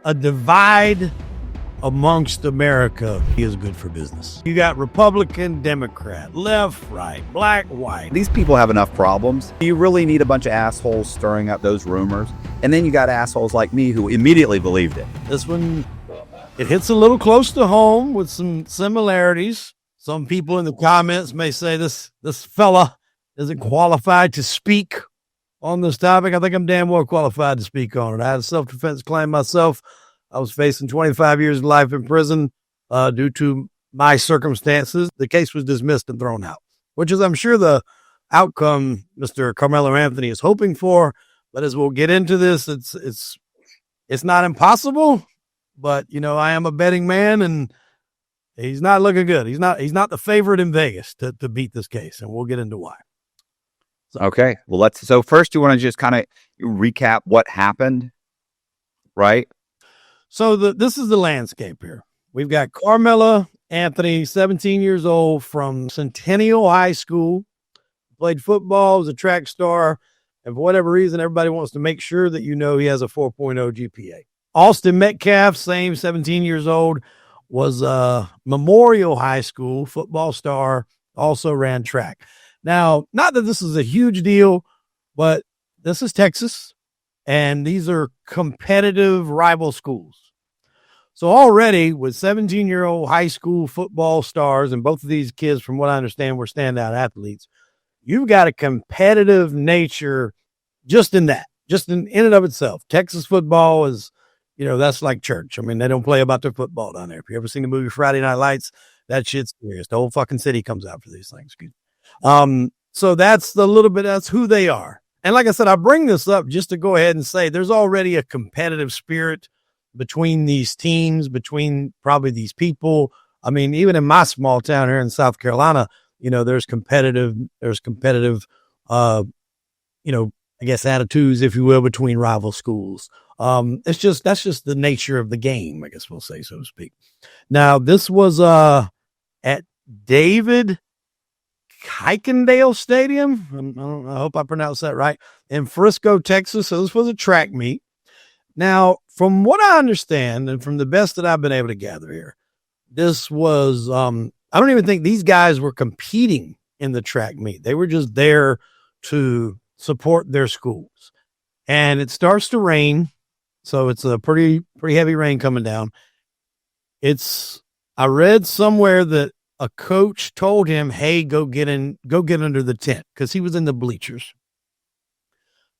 a divide amongst America is good for business. You got Republican, Democrat, left, right, black, white. These people have enough problems. You really need a bunch of assholes stirring up those rumors. And then you got assholes like me who immediately believed it. This one, it hits a little close to home with some similarities. Some people in the comments may say this fella isn't qualified to speak on this topic. I think I'm damn well qualified to speak on it. I had a self-defense claim myself. I was facing 25 years of life in prison due to my circumstances. The case was dismissed and thrown out, which is, I'm sure, the outcome Mr. Karmelo Anthony is hoping for. But as we'll get into this, it's not impossible. But I am a betting man, and he's not looking good. He's not the favorite in Vegas to beat this case, and we'll get into why. Okay. Well, so first you want to just kind of recap what happened, right? So this is the landscape here. We've got Karmelo Anthony, 17 years old, from Centennial High School, played football, was a track star, and for whatever reason, everybody wants to make sure that he has a 4.0 GPA. Austin Metcalf, same 17 years old, was Memorial High School, football star, also ran track. Now, not that this is a huge deal, but this is Texas, and these are competitive rival schools. So already with 17-year-old high school football stars, and both of these kids, from what I understand, were standout athletes, you've got a competitive nature just in that, just in and of itself. Texas football is, that's like church. I mean, they don't play about their football down there. If you ever seen the movie Friday Night Lights, that shit's serious. The whole fucking city comes out for these things. So that's that's who they are. And like I said, I bring this up just to go ahead and say there's already a competitive spirit between these teams, between probably these people. I mean, even in my small town here in South Carolina, there's competitive, I guess attitudes, if you will, between rival schools. That's just the nature of the game, I guess we'll say, so to speak. Now, this was at David Kuykendall Stadium. I hope I pronounced that right, in Frisco, Texas. So this was a track meet. Now, from what I understand, and from the best that I've been able to gather here, this was, I don't even think these guys were competing in the track meet. They were just there to support their schools. And it starts to rain. So it's a pretty heavy rain coming down. I read somewhere that a coach told him, hey, go get under the tent, because he was in the bleachers.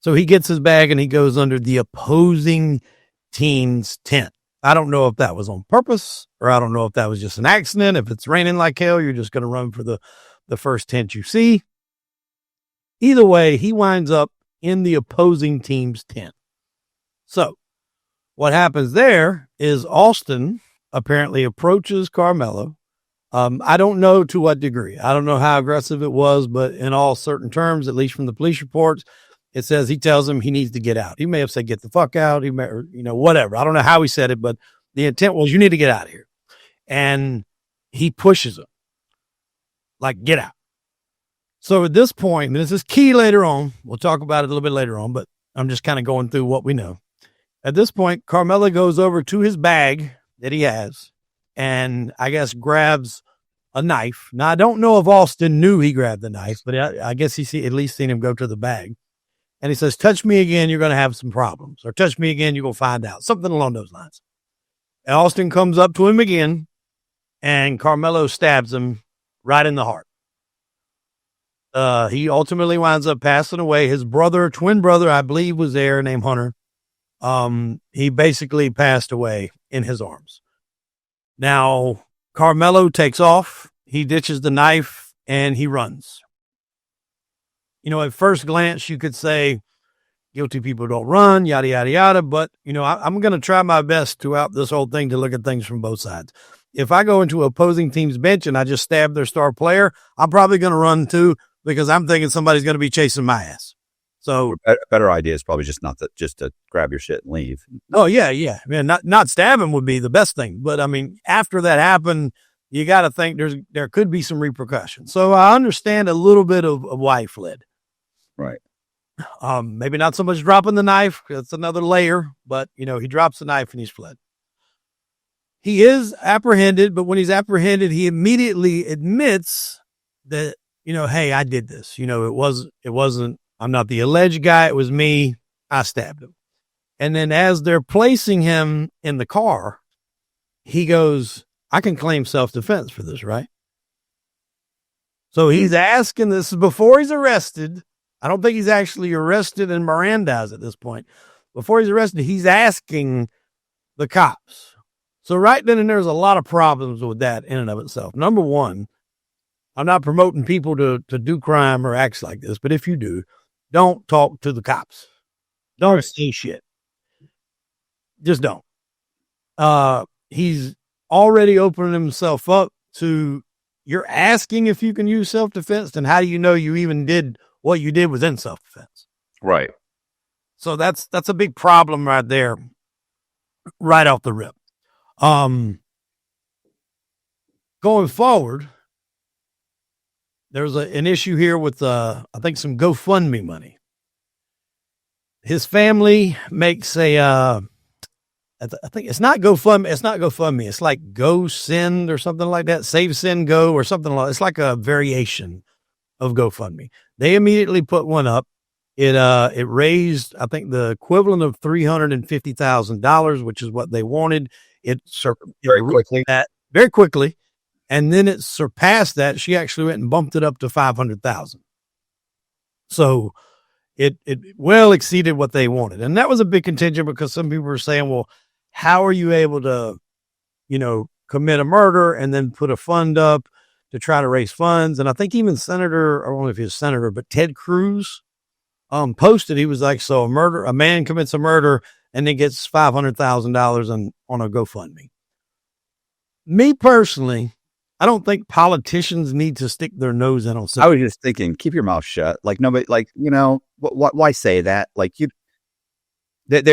So he gets his bag and he goes under the opposing team's tent. I don't know if that was on purpose, or I don't know if that was just an accident. If it's raining like hell, you're just going to run for the first tent you see. Either way, he winds up in the opposing team's tent. So what happens there is Austin apparently approaches Karmelo. I don't know to what degree. I don't know how aggressive it was, but in all certain terms, at least from the police reports, it says he tells him he needs to get out. He may have said, get the fuck out. He may, or, whatever. I don't know how he said it, but the intent was, you need to get out of here. And he pushes him. Like, get out. So at this point, and this is key later on, we'll talk about it a little bit later on, but I'm just kind of going through what we know. At this point, Karmelo goes over to his bag that he has, and I guess grabs a knife. Now, I don't know if Austin knew he grabbed the knife, but I guess at least seen him go to the bag. And he says, touch me again, you're going to have some problems. Or touch me again, you're going to find out. Something along those lines. And Austin comes up to him again, and Karmelo stabs him right in the heart. He ultimately winds up passing away. His twin brother, I believe, was there, named Hunter. He basically passed away in his arms. Now, Karmelo takes off. He ditches the knife, and he runs. At first glance, you could say guilty people don't run, yada, yada, yada. But, I'm going to try my best throughout this whole thing to look at things from both sides. If I go into an opposing team's bench and I just stab their star player, I'm probably going to run too, because I'm thinking somebody's going to be chasing my ass. So a better idea is probably just to grab your shit and leave. Oh yeah. Man, not stabbing would be the best thing. But I mean, after that happened, you got to think there could be some repercussions. So I understand a little bit of why he fled. Right. Maybe not so much dropping the knife. That's another layer, but he drops the knife and he's fled. He is apprehended, but when he's apprehended, he immediately admits that, hey, I did this. It wasn't, I'm not the alleged guy. It was me. I stabbed him. And then as they're placing him in the car, he goes, I can claim self-defense for this, right? So he's asking, this is before he's arrested. I don't think he's actually arrested and Mirandized at this point. Before he's arrested, he's asking the cops. So right then and there's a lot of problems with that in and of itself. Number one, I'm not promoting people to do crime or acts like this, but if you do, don't talk to the cops. Don't say shit. Just don't. He's already opening himself up to, you're asking if you can use self-defense, then how do you know you even did what you did was in self-defense? Right. So that's a big problem right there, right off the rip. Going forward, there's an issue here with, I think, some GoFundMe money. His family makes I think it's not GoFundMe. It's like Go Send or something like that. Save, Send, Go or something like that. It's like a variation of GoFundMe. They immediately put one up. It raised, I think, the equivalent of $350,000, which is what they wanted. It very quickly. And then it surpassed that. She actually went and bumped it up to 500,000. So it well exceeded what they wanted. And that was a big contingent because some people were saying, well, how are you able to, commit a murder and then put a fund up to try to raise funds? And I think even I don't know if he was senator, but Ted Cruz posted, he was like, so a man commits a murder and then gets $500,000 on a GoFundMe. Me personally, I don't think politicians need to stick their nose in on something. I was just thinking, keep your mouth shut. Like nobody, why say that? Like that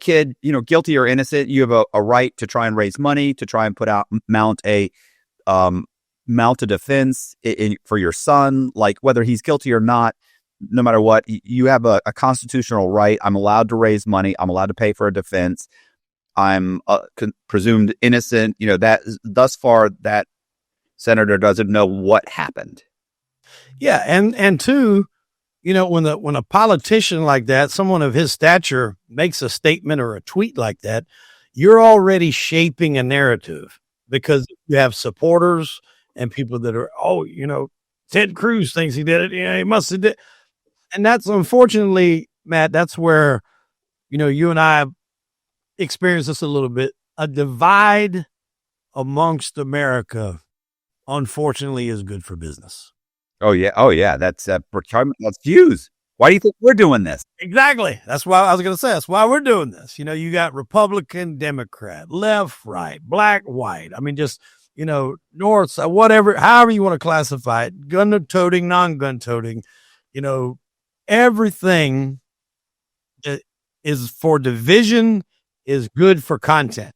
kid, guilty or innocent. You have a right to try and raise money, to try and mount a defense for your son. Like whether he's guilty or not, no matter what, you have a constitutional right. I'm allowed to raise money. I'm allowed to pay for a defense. I'm presumed innocent. That thus far that senator doesn't know what happened. Yeah. And two, when a politician like that, someone of his stature makes a statement or a tweet like that, you're already shaping a narrative because you have supporters and people that are, Ted Cruz thinks he did it. He must have did. And that's unfortunately, Matt, that's where, you and I experience this a little bit. A divide amongst America, unfortunately, is good for business. Oh yeah. That's views. Why do you think we're doing this? Exactly. That's why I was going to say. That's why we're doing this. You got Republican, Democrat, left, right, black, white. I mean, just north, south, whatever, however you want to classify it. Gun toting, non-gun toting. Everything that is for division is good for content.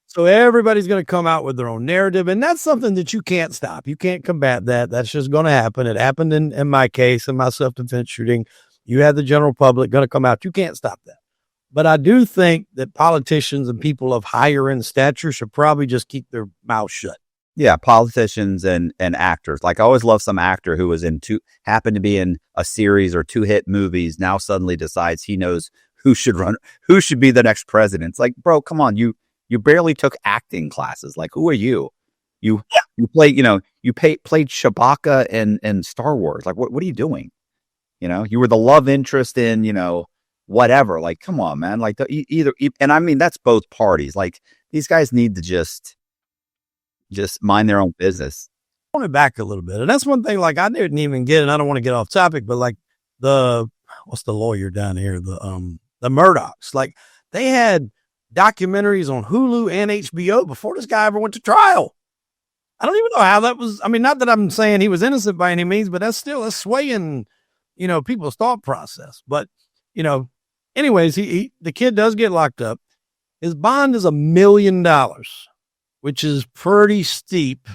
So everybody's going to come out with their own narrative, and that's something that you can't stop. You can't combat that. That's just going to happen. It happened in my case, in my self-defense shooting. You had the general public going to come out. You can't stop that. But I do think that politicians and people of higher end stature should probably just keep their mouth shut. Yeah, politicians and actors. Like I always love some actor who was happened to be in a series or 2 hit movies, now suddenly decides he knows who should be the next president. It's like, bro, come on, you barely took acting classes. Like, who are you? You played Chewbacca in Star Wars. Like, what are you doing? You were the love interest in, whatever. Like, come on, man. Like and I mean, that's both parties. Like these guys need to just mind their own business. I want it back a little bit. And that's one thing, like I didn't even get, and I don't want to get off topic, but like what's the lawyer down here? The Murdochs, like they had documentaries on Hulu and HBO before this guy ever went to trial. I don't even know how that was. I mean, not that I'm saying he was innocent by any means, but that's swaying, people's thought process. But, anyways, the kid does get locked up. His bond is $1 million, which is pretty steep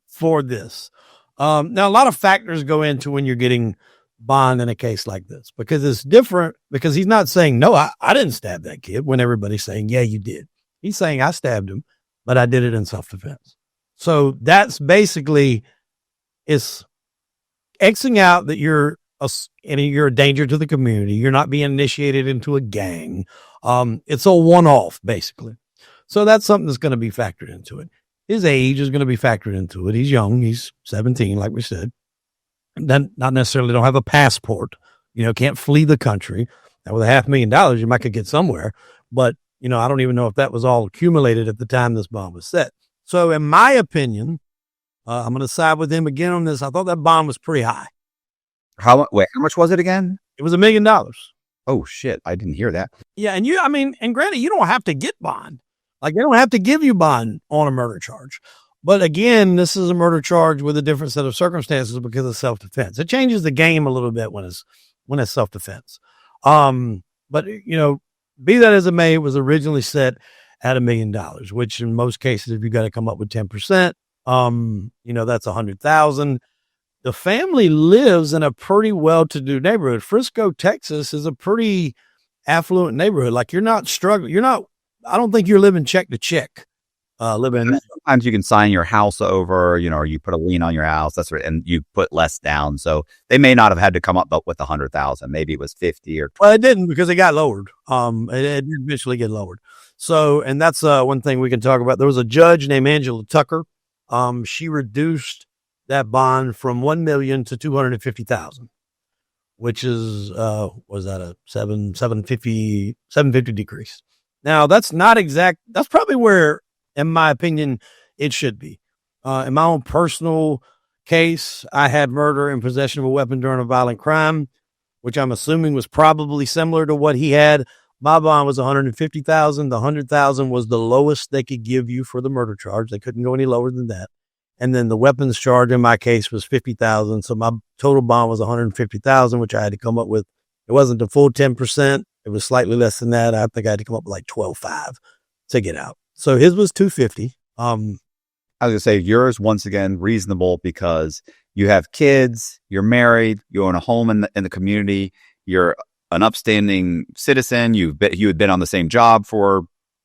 for this. Now a lot of factors go into when you're getting bond in a case like this, because it's different, because he's not saying, no, I didn't stab that kid, when everybody's saying, yeah, you did. He's saying, I stabbed him, but I did it in self-defense. So that's basically, it's Xing out that you're a danger to the community. You're not being initiated into a gang. It's a one-off, basically. So that's something that's going to be factored into it. His age is going to be factored into it. He's young. He's 17, like we said. Then not necessarily don't have a passport, can't flee the country. Now with $500,000, you might could get somewhere, but I don't even know if that was all accumulated at the time this bond was set. So in my opinion, I'm going to side with him again on this. I thought that bond was pretty high. How much was it again? It was $1 million. Oh shit. I didn't hear that. Yeah. And granted, you don't have to get bond. Like they don't have to give you bond on a murder charge. But again, this is a murder charge with a different set of circumstances because of self-defense. It changes the game a little bit when it's self-defense. But be that as it may, it was originally set at $1 million, which in most cases, if you got to come up with 10%, that's $100,000. The family lives in a pretty well-to-do neighborhood. Frisco, Texas is a pretty affluent neighborhood. Like you're not struggling. I don't think you're living check to check. Sometimes you can sign your house over, or you put a lien on your house. That's right, and you put less down. So they may not have had to come up with 100,000. Maybe it was 50 or 20. Well, it didn't, because it got lowered. It did eventually get lowered. So, and that's one thing we can talk about. There was a judge named Angela Tucker. She reduced that bond from $1 million to $250,000, which is was that a 750 decrease? Now that's not exact. That's probably where, in my opinion, it should be. In my own personal case, I had murder and possession of a weapon during a violent crime, which I'm assuming was probably similar to what he had. My bond was $150,000. The $100,000 was the lowest they could give you for the murder charge. They couldn't go any lower than that. And then the weapons charge in my case was $50,000. So my total bond was $150,000, which I had to come up with. It wasn't the full 10%. It was slightly less than that. I think I had to come up with like 12.5 to get out. So his was $250. I was going to say yours, once again, reasonable because you have kids, you're married, you own a home in the community, you're an upstanding citizen, you had been on the same job for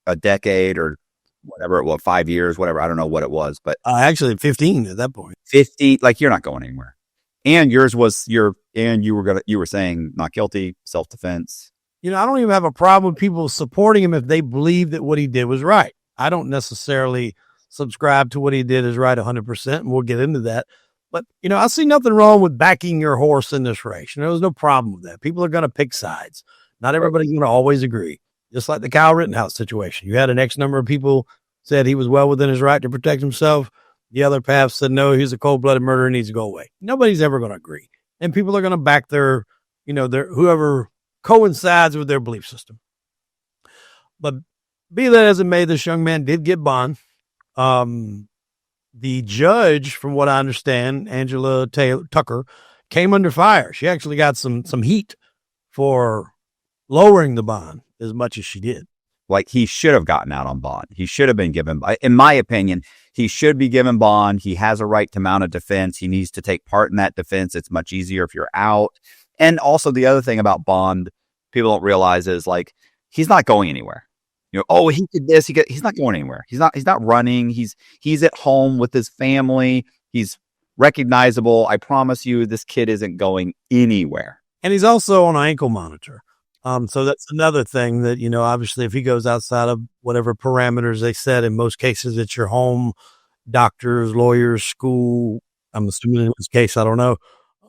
a decade or whatever it was, 5 years, whatever. I don't know what it was, but actually 15 at that point. 50, like you're not going anywhere. And yours was you were saying not guilty, self-defense. I don't even have a problem with people supporting him if they believe that what he did was right. I don't necessarily subscribe to what he did is right 100%, and we'll get into that. But, I see nothing wrong with backing your horse in this race. There's no problem with that. People are going to pick sides. Not everybody's going to always agree. Just like the Kyle Rittenhouse situation. You had an X number of people said he was well within his right to protect himself. The other path said, no, he's a cold-blooded murderer and needs to go away. Nobody's ever going to agree. And people are going to back their whoever coincides with their belief system. But be that as it may, this young man did get bond. The judge, from what I understand, Angela Tucker, came under fire. She actually got some heat for lowering the bond as much as she did. Like he should have gotten out on bond. He should have been given, in my opinion, he should be given bond. He has a right to mount a defense. He needs to take part in that defense. It's much easier if you're out. And also the other thing about bond people don't realize is like, he's not going anywhere. He did this. He's not going anywhere. He's not running. He's at home with his family. He's recognizable. I promise you, this kid isn't going anywhere. And he's also on an ankle monitor. So that's another thing that, obviously if he goes outside of whatever parameters they set, in most cases, it's your home, doctors, lawyers, school. I'm assuming in this case, I don't know.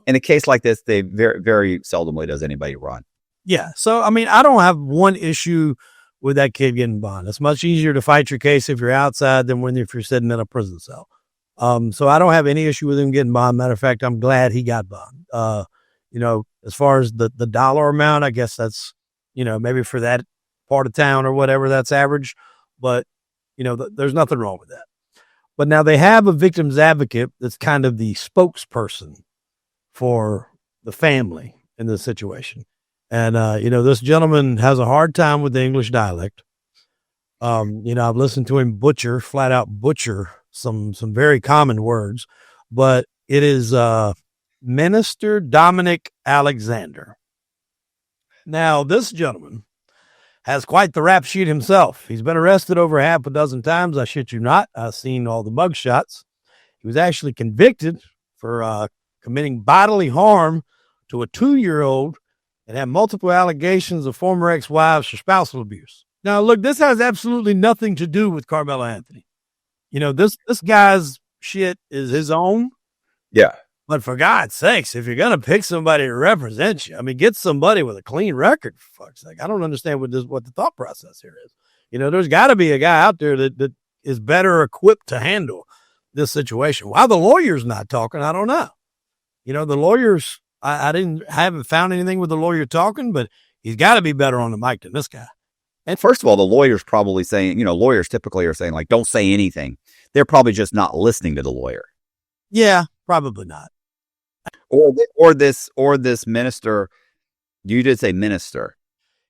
In a case like this, they very, very seldomly does anybody run. Yeah. So, I don't have one issue with that kid getting bond. It's much easier to fight your case if you're outside than if you're sitting in a prison cell. So I don't have any issue with him getting bond. Matter of fact, I'm glad he got bond. As far as the dollar amount, I guess that's, maybe for that part of town or whatever, that's average, but there's nothing wrong with that. But now they have a victim's advocate that's kind of the spokesperson for the family in this situation. And, this gentleman has a hard time with the English dialect. I've listened to him flat out butcher some very common words, but it is, Minister Dominic Alexander. Now, this gentleman has quite the rap sheet himself. He's been arrested over half a dozen times. I shit you not. I've seen all the mugshots. He was actually convicted for committing bodily harm to a 2-year-old and had multiple allegations of former ex-wives for spousal abuse. Now, look, this has absolutely nothing to do with Karmelo Anthony. This guy's shit is his own. Yeah. But for God's sakes, if you're going to pick somebody to represent you, I mean, get somebody with a clean record, for fuck's sake. I don't understand what the thought process here is. There's got to be a guy out there that is better equipped to handle this situation. Why the lawyer's not talking, I don't know. The lawyers, I haven't found anything with the lawyer talking, but he's got to be better on the mic than this guy. And first of all, the lawyer's probably saying, lawyers typically are saying, like, don't say anything. They're probably just not listening to the lawyer. Yeah, probably not. Or this minister. You did say minister.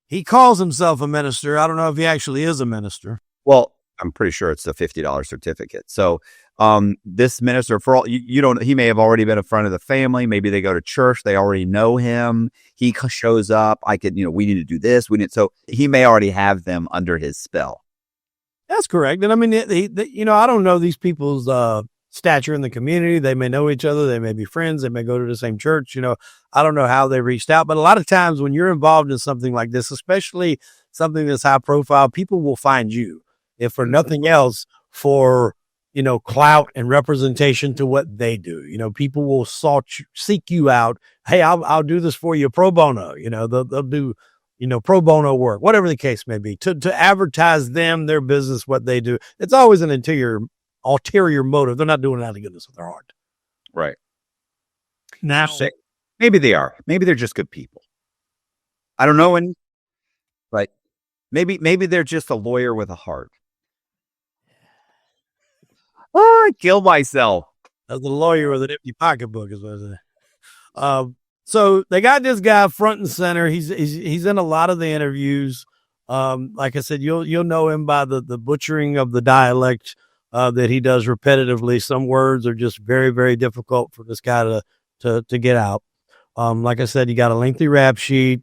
He calls himself a minister. I don't know if he actually is a minister. Well, I'm pretty sure it's a $50 certificate. So this minister, for all he may have already been a friend of the family. Maybe they go to church. They already know him. He shows up. We need to do this. So he may already have them under his spell. That's correct. And I mean, I don't know these people's stature in the community. They may know each other. They may be friends. They may go to the same church. I don't know how they reached out, but a lot of times when you're involved in something like this, especially something that's high profile, people will find you, if for nothing else, for, clout and representation to what they do. People will seek you out. Hey, I'll do this for you pro bono. They'll do, pro bono work, whatever the case may be, to advertise them, their business, what they do. It's always an ulterior motive. They're not doing it out of goodness of their heart. Right. Now, maybe they are. Maybe they're just good people. I don't know any, but maybe they're just a lawyer with a heart. Oh, I kill myself. As the lawyer with an empty pocketbook is what I say. So they got this guy front and center. He's in a lot of the interviews. Like I said, you'll know him by the butchering of the dialect that he does repetitively. Some words are just very, very difficult for this guy to get out. Like I said, you got a lengthy rap sheet.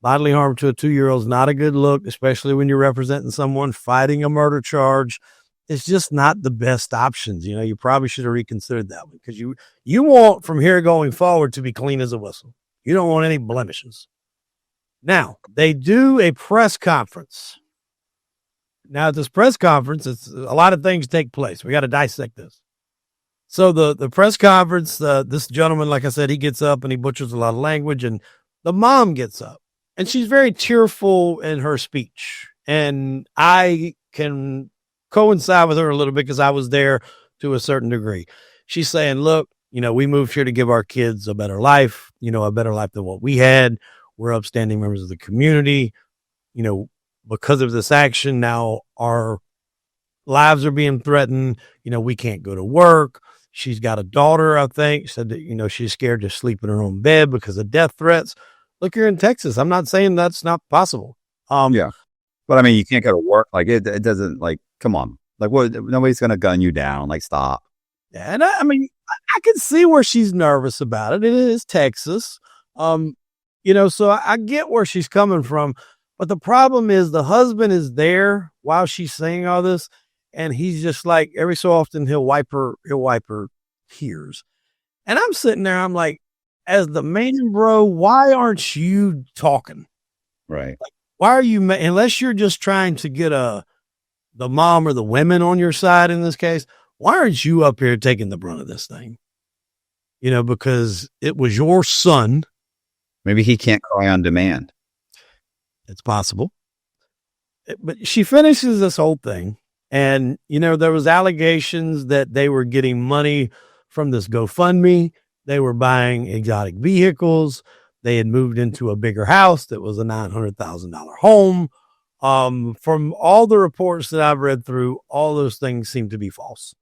Bodily harm to a 2-year-old is not a good look, especially when you're representing someone fighting a murder charge. It's just not the best options. You probably should have reconsidered that one, because you want from here going forward to be clean as a whistle. You don't want any blemishes. Now, they do a press conference. Now, at this press conference, it's a lot of things take place. We got to dissect this. So the press conference, this gentleman, like I said, he gets up and he butchers a lot of language, and the mom gets up and she's very tearful in her speech. And I can coincide with her a little bit because I was there to a certain degree. She's saying, look, we moved here to give our kids a better life, a better life than what we had. We're upstanding members of the community. Because of this action, now our lives are being threatened. We can't go to work. She's got a daughter, I think, said that, she's scared to sleep in her own bed because of death threats. Look, you're in Texas. I'm not saying that's not possible. Yeah. But I mean, you can't go to work. Like it doesn't, like, come on. Like, what? Nobody's going to gun you down. Like, stop. Yeah, and I mean, I can see where she's nervous about it. It is Texas. So I get where she's coming from. But the problem is the husband is there while she's saying all this, and he's just like, every so often he'll wipe her tears. And I'm sitting there, I'm like, as the man, bro, why aren't you talking? Right. Like, why are you, unless you're just trying to get the mom or the women on your side in this case, why aren't you up here taking the brunt of this thing? Because it was your son. Maybe he can't cry on demand. It's possible. But she finishes this whole thing. And, there was allegations that they were getting money from this GoFundMe. They were buying exotic vehicles. They had moved into a bigger house that was a $900,000 home. From all the reports that I've read through, all those things seem to be false.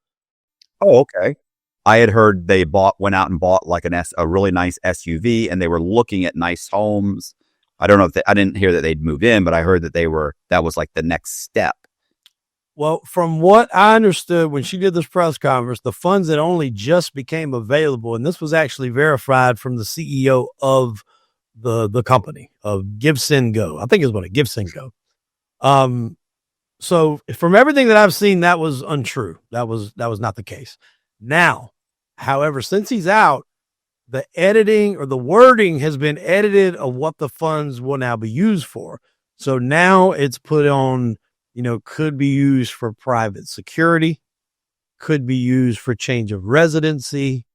Oh, okay. I had heard they went out and bought like a really nice SUV, and they were looking at nice homes. I don't know if I didn't hear that they'd moved in, but I heard that that was like the next step. Well, from what I understood when she did this press conference, the funds had only just became available, and this was actually verified from the CEO of the company of Give Send Go. I think it was what Give Send Go. So from everything that I've seen, that was untrue. That was not the case. Now, however, since he's out, the editing or the wording has been edited of what the funds will now be used for. So now it's put on, could be used for private security, could be used for change of residency,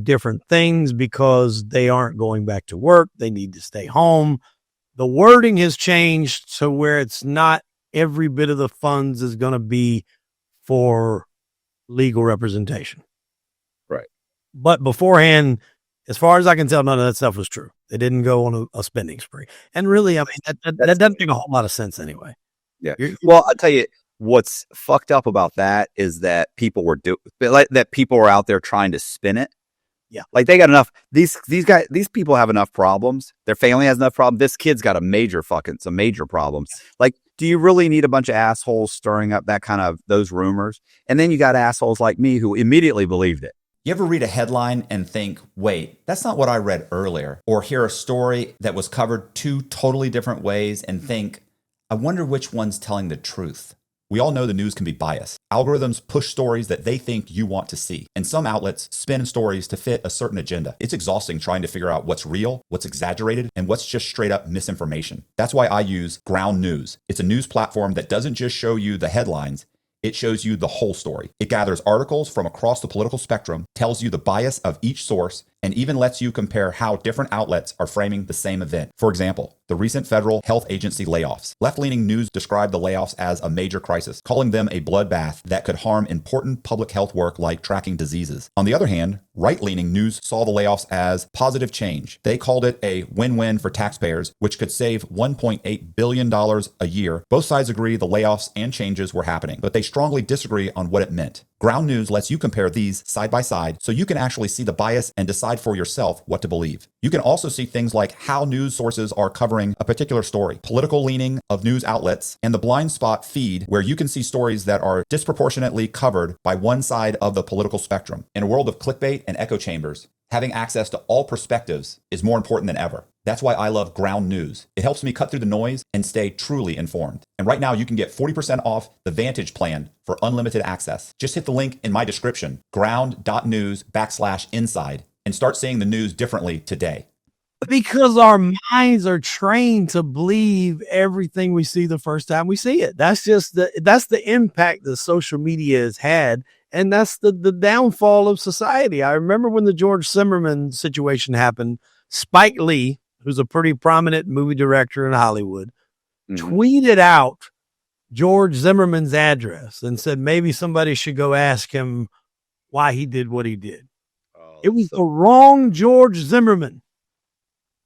different things because they aren't going back to work. They need to stay home. The wording has changed to where it's not every bit of the funds is going to be for legal representation. Right. But beforehand, as far as I can tell, none of that stuff was true. They didn't go on a spending spree. And really, I mean, that doesn't make a whole lot of sense anyway. Yeah. Well, I'll tell you what's fucked up about that is that people were out there trying to spin it. Yeah. Like they got enough. These people have enough problems. Their family has enough problems. This kid's got some major problems. Like, do you really need a bunch of assholes stirring up those rumors? And then you got assholes like me who immediately believed it. You ever read a headline and think, wait, that's not what I read earlier? Or hear a story that was covered two totally different ways and think, I wonder which one's telling the truth. We all know the news can be biased. Algorithms push stories that they think you want to see, and some outlets spin stories to fit a certain agenda. It's exhausting trying to figure out what's real, what's exaggerated, and what's just straight up misinformation. That's why I use Ground News. It's a news platform that doesn't just show you the headlines, it shows you the whole story. It gathers articles from across the political spectrum, tells you the bias of each source, and even lets you compare how different outlets are framing the same event. For example, the recent federal health agency layoffs. Left-leaning news described the layoffs as a major crisis, calling them a bloodbath that could harm important public health work like tracking diseases. On the other hand, right-leaning news saw the layoffs as positive change. They called it a win-win for taxpayers, which could save $1.8 billion a year. Both sides agree the layoffs and changes were happening, but they strongly disagree on what it meant. Ground News lets you compare these side by side so you can actually see the bias and decide for yourself what to believe. You can also see things like how news sources are covering a particular story, political leaning of news outlets, and the blind spot feed where you can see stories that are disproportionately covered by one side of the political spectrum. In a world of clickbait and echo chambers, having access to all perspectives is more important than ever. That's why I love Ground News. It helps me cut through the noise and stay truly informed. And right now you can get 40% off the Vantage plan for unlimited access. Just hit the link in my description, ground.news/inside, and start seeing the news differently today. Because our minds are trained to believe everything we see the first time we see it. That's the impact that social media has had. And that's the downfall of society. I remember when the George Zimmerman situation happened, Spike Lee, who's a pretty prominent movie director in Hollywood, tweeted out George Zimmerman's address and said maybe somebody should go ask him why he did what he did. It was the wrong George Zimmerman.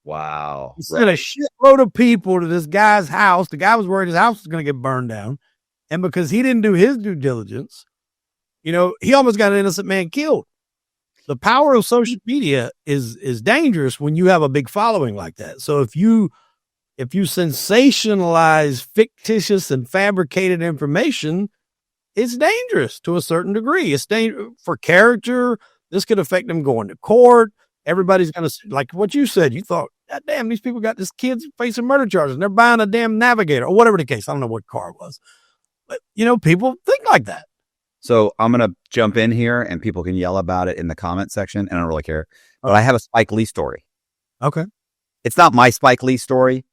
Wow. He sent a shitload of people to this guy's house. The guy was worried his house was going to get burned down. And because he didn't do his due diligence, he almost got an innocent man killed. The power of social media is dangerous when you have a big following like that. So if you sensationalize fictitious and fabricated information, it's dangerous to a certain degree. It's dangerous for character. This could affect them going to court. Everybody's going to, like what you said, you thought, God damn, these people got this kid's facing murder charges and they're buying a damn Navigator or whatever the case. I don't know what car it was. But, people think like that. So I'm going to jump in here and people can yell about it in the comment section. And I don't really care. But I have a Spike Lee story. Okay. It's not my Spike Lee story.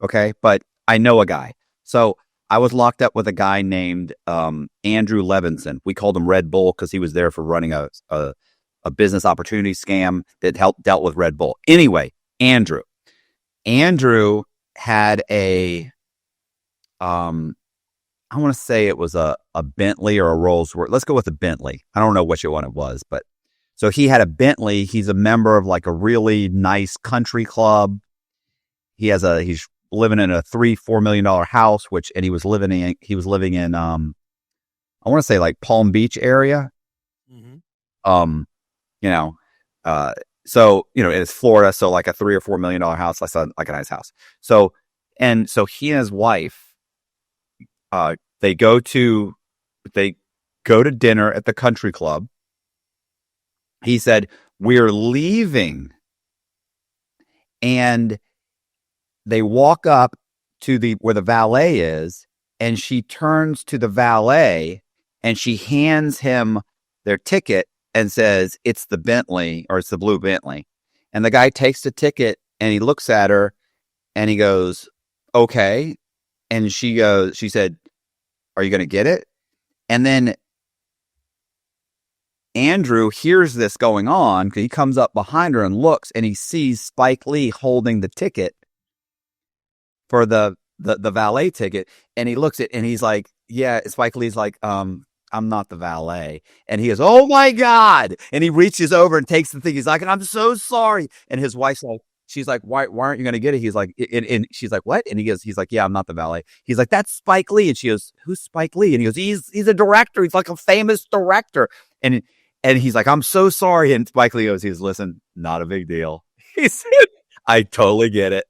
Okay. But I know a guy. So I was locked up with a guy named Andrew Levinson. We called him Red Bull because he was there for running a business opportunity scam that dealt with Red Bull. Anyway, Andrew had I want to say it was a Bentley or a Rolls Royce. Let's go with a Bentley. I don't know which one it was, but so he had a Bentley. He's a member of like a really nice country club. He's living in a $3-4 million house, and he was living in I want to say like Palm Beach area. Mm-hmm. So it's Florida, so like a $3 or $4 million house, like a nice house. So he and his wife, they go to they go to dinner at the country club. He said, we're leaving. And they walk up to where the valet is, and she turns to the valet and she hands him their ticket and says, it's the Bentley, or it's the blue Bentley. And the guy takes the ticket and he looks at her and he goes, okay. And she said, are you going to get it? And then Andrew hears this going on because he comes up behind her and looks, and he sees Spike Lee holding the ticket for the valet ticket. And he looks at, and he's like, yeah, Spike Lee's like, I'm not the valet. And he goes, oh my God. And he reaches over and takes the thing. He's like, I'm so sorry. And his wife's like, she's like, why aren't you going to get it? He's like, and she's like, what? And he's like, yeah, I'm not the valet. He's like, that's Spike Lee. And she goes, who's Spike Lee? And he goes, he's a director. He's like a famous director. And he's like, I'm so sorry. And Spike Lee goes, listen, not a big deal. He said, I totally get it.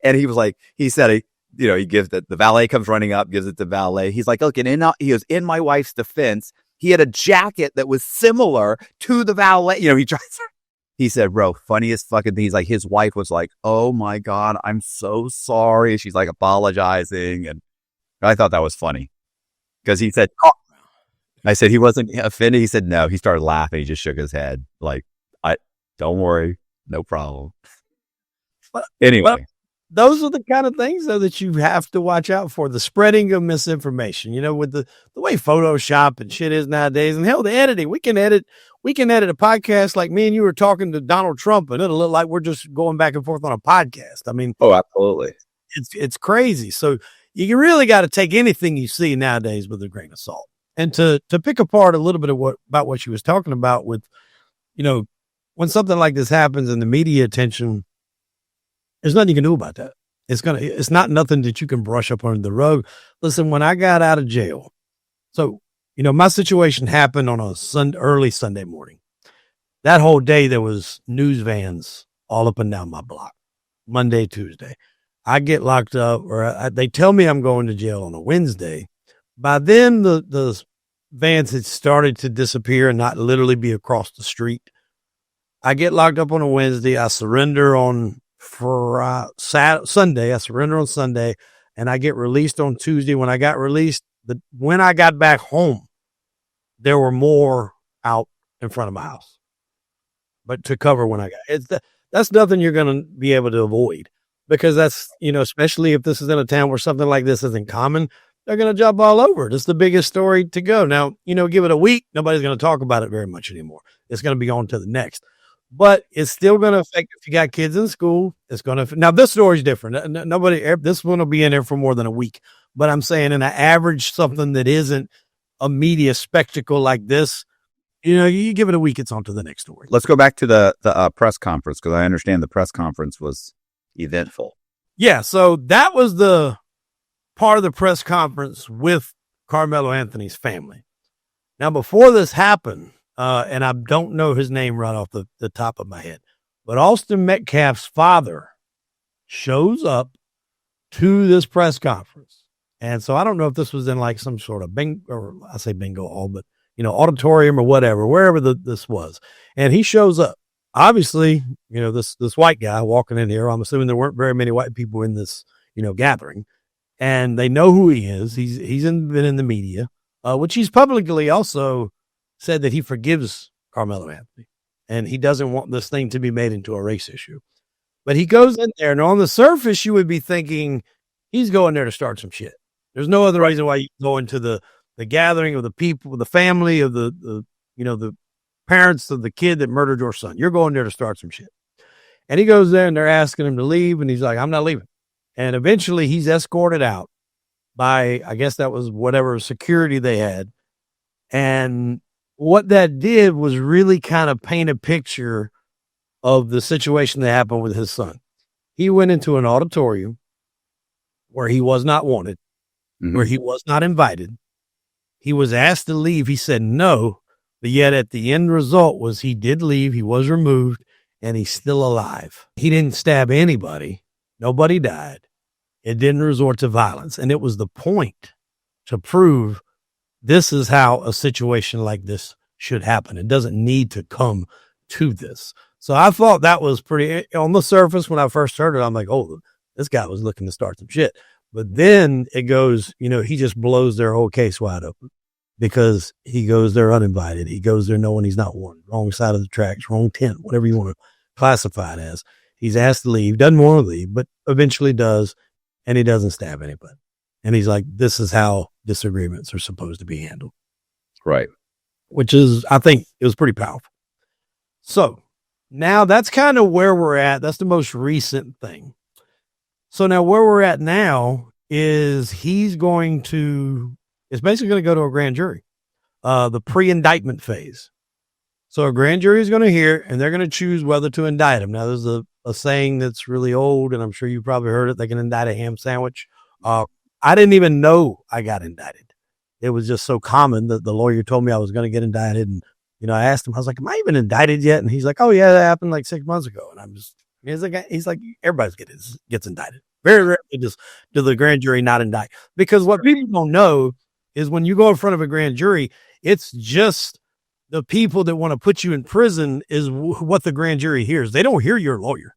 And he was like, he said, he gives it, the valet comes running up, gives it to valet. He's like, look, and he goes, in my wife's defense, he had a jacket that was similar to the valet. He said, bro, funniest fucking thing. He's like, his wife was like, oh my God, I'm so sorry. She's like apologizing. And I thought that was funny because he said, oh. I said, he wasn't offended. He said, no. He started laughing. He just shook his head. Like, don't worry. No problem. Anyway. Well, those are the kind of things, though, that you have to watch out for. The spreading of misinformation, with the way Photoshop and shit is nowadays. And hell, the editing. We can edit a podcast like me and you were talking to Donald Trump, and it'll look like we're just going back and forth on a podcast. I mean. Oh, absolutely. It's crazy. So you really got to take anything you see nowadays with a grain of salt. And to pick apart a little bit of about what she was talking about with, when something like this happens and the media attention, there's nothing you can do about that. It's not nothing that you can brush up under the rug. Listen, when I got out of jail, so, my situation happened on a early Sunday morning. That whole day, there was news vans all up and down my block, Monday, Tuesday. I get locked up, or they tell me I'm going to jail on a Wednesday. By then, the vans had started to disappear and not literally be across the street. I get locked up on a Wednesday. I surrender on Sunday. I surrender on Sunday, and I get released on Tuesday. When I got released, when I got back home, there were more out in front of my house. But to cover when I got that's nothing you're going to be able to avoid, because that's, especially if this is in a town where something like this isn't common. They're going to jump all over it. It's the biggest story to go. Now, give it a week. Nobody's going to talk about it very much anymore. It's going to be on to the next. But it's still going to affect, if you got kids in school, it's going to, now this story is different. This one will be in there for more than a week. But I'm saying in an average, something that isn't a media spectacle like this, you give it a week, it's on to the next story. Let's go back to the press conference, because I understand the press conference was eventful. Yeah. So that was the part of the press conference with Karmelo Anthony's family. Now, before this happened, and I don't know his name right off the top of my head, but Austin Metcalf's father shows up to this press conference. And so I don't know if this was in like some sort of bingo hall, but, auditorium or whatever, wherever this was. And he shows up. Obviously, this white guy walking in here, I'm assuming there weren't very many white people in this, gathering. And they know who he is. He's been in the media, which he's publicly also said that he forgives Karmelo Anthony, and he doesn't want this thing to be made into a race issue. But he goes in there, and on the surface, you would be thinking he's going there to start some shit. There's no other reason why you go into the gathering of the people, the family of the parents of the kid that murdered your son. You're going there to start some shit. And he goes there, and they're asking him to leave, and he's like, I'm not leaving. And eventually he's escorted out by, I guess that was whatever security they had. And what that did was really kind of paint a picture of the situation that happened with his son. He went into an auditorium where he was not wanted, where he was not invited. He was asked to leave. He said no, but yet at the end result was he did leave. He was removed, and he's still alive. He didn't stab anybody. Nobody died. It didn't resort to violence. And it was the point to prove this is how a situation like this should happen. It doesn't need to come to this. So I thought that was pretty on the surface. When I first heard it, I'm like, oh, this guy was looking to start some shit. But then it goes, he just blows their whole case wide open because he goes there uninvited. He goes there knowing he's not wanted, wrong side of the tracks, wrong tent, whatever you want to classify it as. He's asked to leave, doesn't want to leave, but eventually does. And he doesn't stab anybody. And he's like, this is how disagreements are supposed to be handled. Right. Which is, I think it was pretty powerful. So now that's kind of where we're at. That's the most recent thing. So now where we're at now is it's basically going to go to a grand jury, the pre-indictment phase. So a grand jury is going to hear and they're going to choose whether to indict him. Now there's a saying that's really old, and I'm sure you probably heard it. They can indict a ham sandwich. I didn't even know I got indicted. It was just so common that the lawyer told me I was going to get indicted. And, I asked him, I was like, am I even indicted yet? And he's like, oh yeah, that happened like 6 months ago. And he's like, everybody gets indicted. Very rarely does the grand jury not indict, because what people don't know is when you go in front of a grand jury, it's just the people that want to put you in prison is what the grand jury hears. They don't hear your lawyer.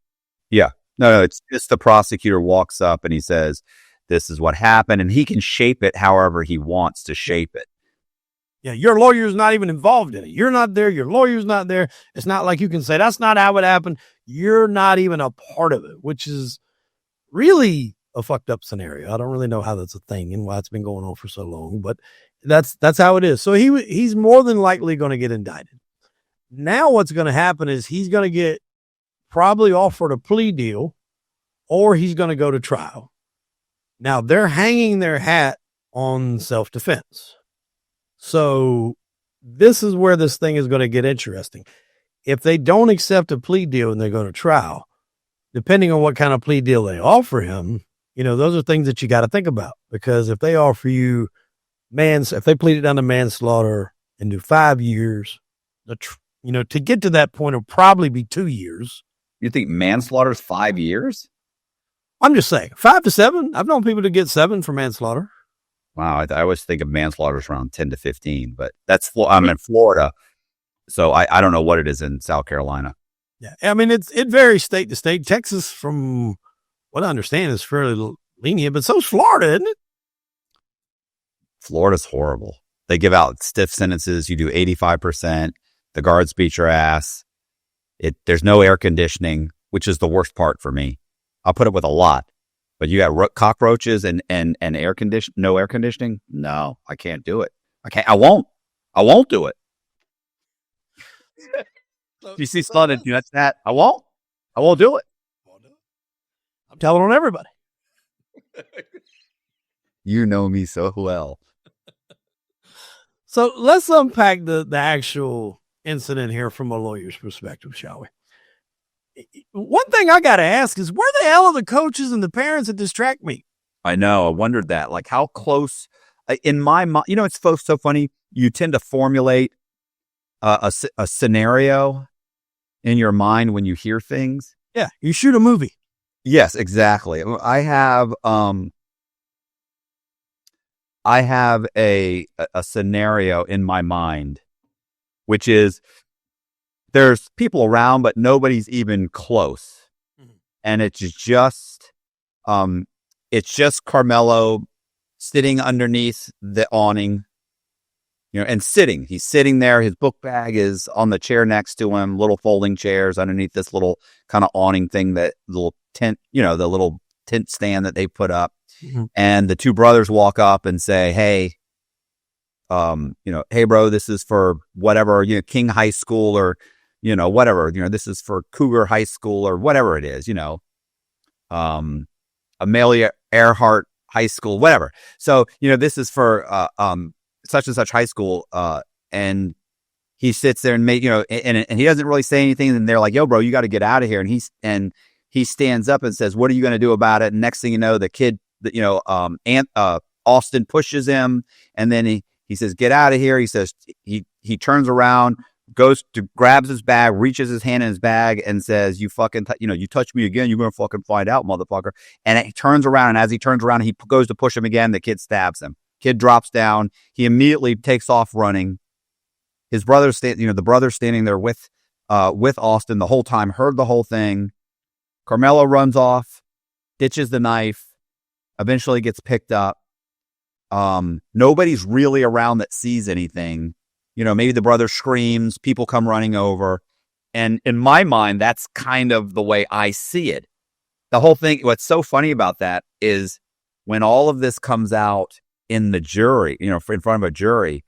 Yeah. No, it's just the prosecutor walks up and he says, this is what happened, and he can shape it however he wants to shape it. Yeah, your lawyer's not even involved in it. You're not there. Your lawyer's not there. It's not like you can say, that's not how it happened. You're not even a part of it, which is really a fucked up scenario. I don't really know how that's a thing and why it's been going on for so long, but that's how it is. So he's more than likely going to get indicted. Now what's going to happen is he's going to get probably offered a plea deal, or he's going to go to trial. Now they're hanging their hat on self-defense. So this is where this thing is going to get interesting. If they don't accept a plea deal and they go to trial, depending on what kind of plea deal they offer him, those are things that you got to think about, because if they offer you if they plead it down to manslaughter and do 5 years, to get to that point, it'll probably be 2 years. You think manslaughter is 5 years? I'm just saying 5 to 7. I've known people to get 7 for manslaughter. Wow. I always think of manslaughter is around 10 to 15, but I'm in Florida. So I don't know what it is in South Carolina. Yeah. I mean, it varies state to state. Texas, from what I understand, is fairly lenient, but so's Florida, isn't it? Florida's horrible. They give out stiff sentences. You do 85%. The guards beat your ass. There's no air conditioning, which is the worst part for me. I'll put up with a lot, but you got cockroaches and no air conditioning. No, I can't do it. I won't do it. You see flooded, that's that. I won't do it. I'm telling on everybody. You know me so well. So let's unpack the actual incident here from a lawyer's perspective, shall we? One thing I got to ask is, where the hell are the coaches and the parents at this track meet? I know. I wondered that. Like, how close in my mind, it's so funny. You tend to formulate a scenario in your mind when you hear things. Yeah. You shoot a movie. Yes, exactly. I have a scenario in my mind, which is there's people around, but nobody's even close. Mm-hmm. And it's just Karmelo sitting underneath the awning, and sitting. He's sitting there. His book bag is on the chair next to him, little folding chairs underneath this little kind of awning thing, that little tent, the little tent stand that they put up. Mm-hmm. And the two brothers walk up and say, hey, hey bro, this is for whatever, King High School, or, whatever, this is for Cougar High School, or whatever it is, Amelia Earhart High School, whatever. So, this is for, such and such high school. And he sits there and and he doesn't really say anything. And they're like, yo, bro, you got to get out of here. And he stands up and says, what are you going to do about it? And next thing you know, the kid, Austin pushes him, and then he says, get out of here. He says, he turns around, grabs his bag, reaches his hand in his bag, and says, you fucking, you touch me again, you're going to fucking find out, motherfucker. And he turns around, and as he turns around, he goes to push him again. The kid stabs him. Kid drops down. He immediately takes off running. His brother, the brother standing there with Austin the whole time, heard the whole thing. Karmelo runs off, ditches the knife, eventually gets picked up. Nobody's really around that sees anything. Maybe the brother screams, people come running over. And in my mind, that's kind of the way I see it. The whole thing, what's so funny about that is when all of this comes out in the jury, in front of a jury,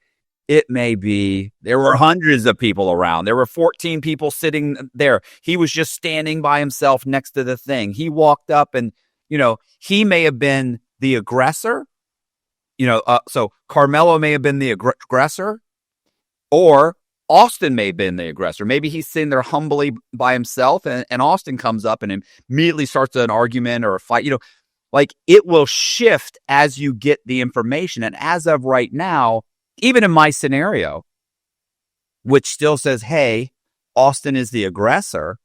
it may be there were hundreds of people around. There were 14 people sitting there. He was just standing by himself next to the thing. He walked up and, he may have been the aggressor. So Karmelo may have been the aggressor, or Austin may have been the aggressor. Maybe he's sitting there humbly by himself and Austin comes up and immediately starts an argument or a fight. Like it will shift as you get the information. And as of right now, even in my scenario, which still says, hey, Austin is the aggressor,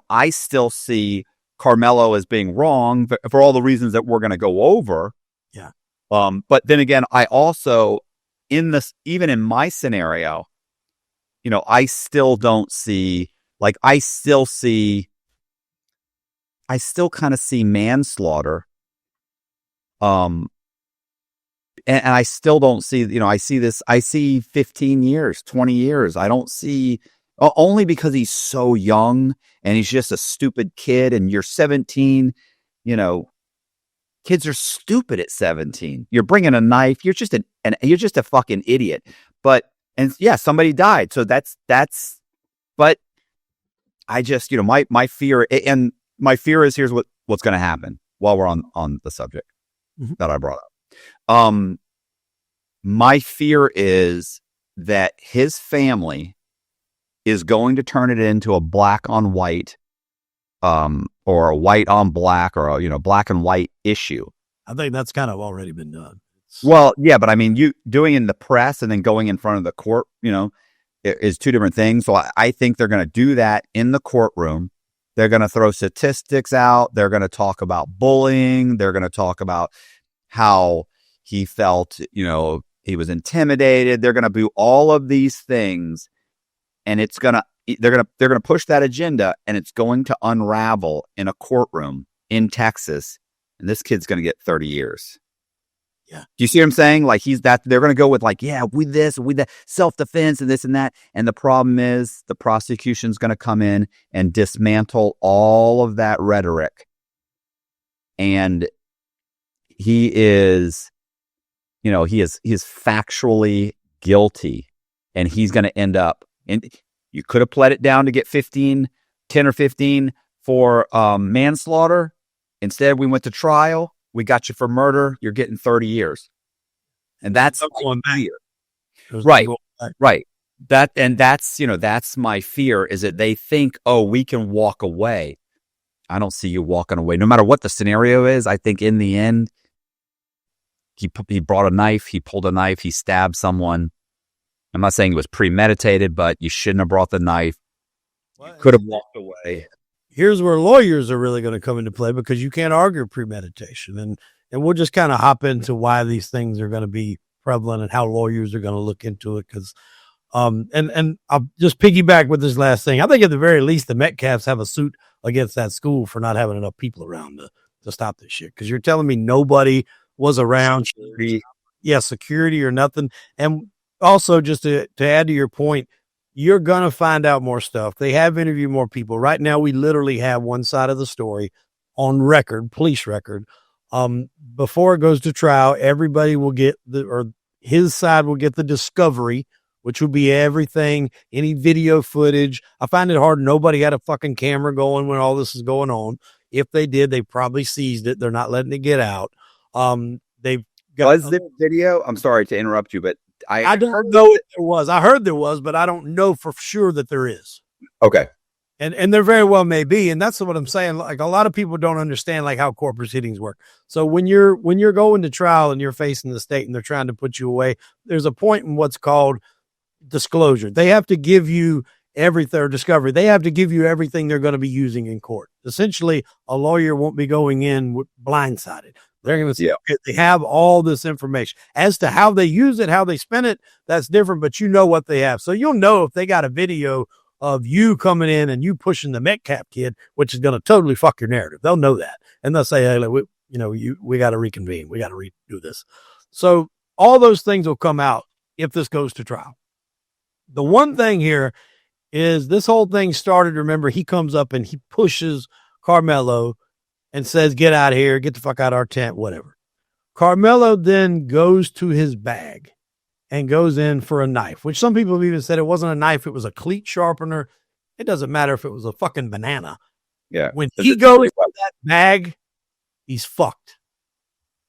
I still see Karmelo as being wrong for all the reasons that we're going to go over. Yeah. But then again, I also, even in my scenario, I still don't see, I still kind of see manslaughter. And I still don't see, I see 15 years, 20 years. I don't see, only because he's so young and he's just a stupid kid and you're 17, kids are stupid at 17. You're bringing a knife. You're just you're just a fucking idiot. And yeah, somebody died. So but I just, my fear, and my fear is here's what's going to happen while we're on the subject that I brought up. My fear is that his family is going to turn it into a black on white, or a white on black, or a, black and white issue. I think that's kind of already been done. Well, yeah, but I mean, you doing it in the press and then going in front of the court, is two different things. So I think they're going to do that in the courtroom. They're going to throw statistics out. They're going to talk about bullying. They're going to talk about how he felt, he was intimidated. They're going to do all of these things, and they're going to push that agenda, and it's going to unravel in a courtroom in Texas, and this kid's going to get 30 years. Yeah. Do you see what I'm saying? They're going to go with with this, with that self-defense and this and that. And the problem is the prosecution's going to come in and dismantle all of that rhetoric. And he is factually guilty, and he's going to end up, and you could have pled it down to get 10 or 15 for manslaughter. Instead, we went to trial. We got you for murder. You're getting 30 years. And that's my fear. Right. That's my fear, is that they think, oh, we can walk away. I don't see you walking away. No matter what the scenario is, I think in the end, he brought a knife, he pulled a knife, he stabbed someone. I'm not saying it was premeditated, but you shouldn't have brought the knife. You could have walked away. Here's where lawyers are really going to come into play, because you can't argue premeditation. And we'll just kind of hop into why these things are going to be prevalent and how lawyers are going to look into it. Because, and I'll just piggyback with this last thing. I think at the very least, the Metcalfs have a suit against that school for not having enough people around to stop this shit. Because you're telling me nobody was around. Security or nothing. And also, just to add to your point, you're going to find out more stuff. They have interviewed more people. Right now, we literally have one side of the story on record, police record. Before it goes to trial, everybody will get his side will get the discovery, which would be everything, any video footage. I find it hard. Nobody had a fucking camera going when all this is going on. If they did, they probably seized it. They're not letting it get out. They've got. Was there video? I'm sorry to interrupt you, but I don't know if there was. I heard there was, but I don't know for sure that there is. Okay. And there very well may be. And that's what I'm saying. Like, a lot of people don't understand how court proceedings work. So when you're going to trial and you're facing the state and they're trying to put you away, there's a point in what's called disclosure. They have to give you everything, or discovery. They have to give you everything they're going to be using in court. Essentially, a lawyer won't be going in blindsided. They're going to say, okay, they have all this information. As to how they use it, how they spend it, that's different, but you know what they have. So you'll know if they got a video of you coming in and you pushing the Metcalf kid, which is going to totally fuck your narrative. They'll know that. And they'll say, hey, we got to reconvene. We got to redo this. So all those things will come out if this goes to trial. The one thing here is this whole thing started, remember, he comes up and he pushes Karmelo and says, get out of here, get the fuck out of our tent, whatever. Karmelo then goes to his bag and goes in for a knife, which some people have even said it wasn't a knife, it was a cleat sharpener. It doesn't matter if it was a fucking banana. Yeah. When he goes to that bag, he's fucked.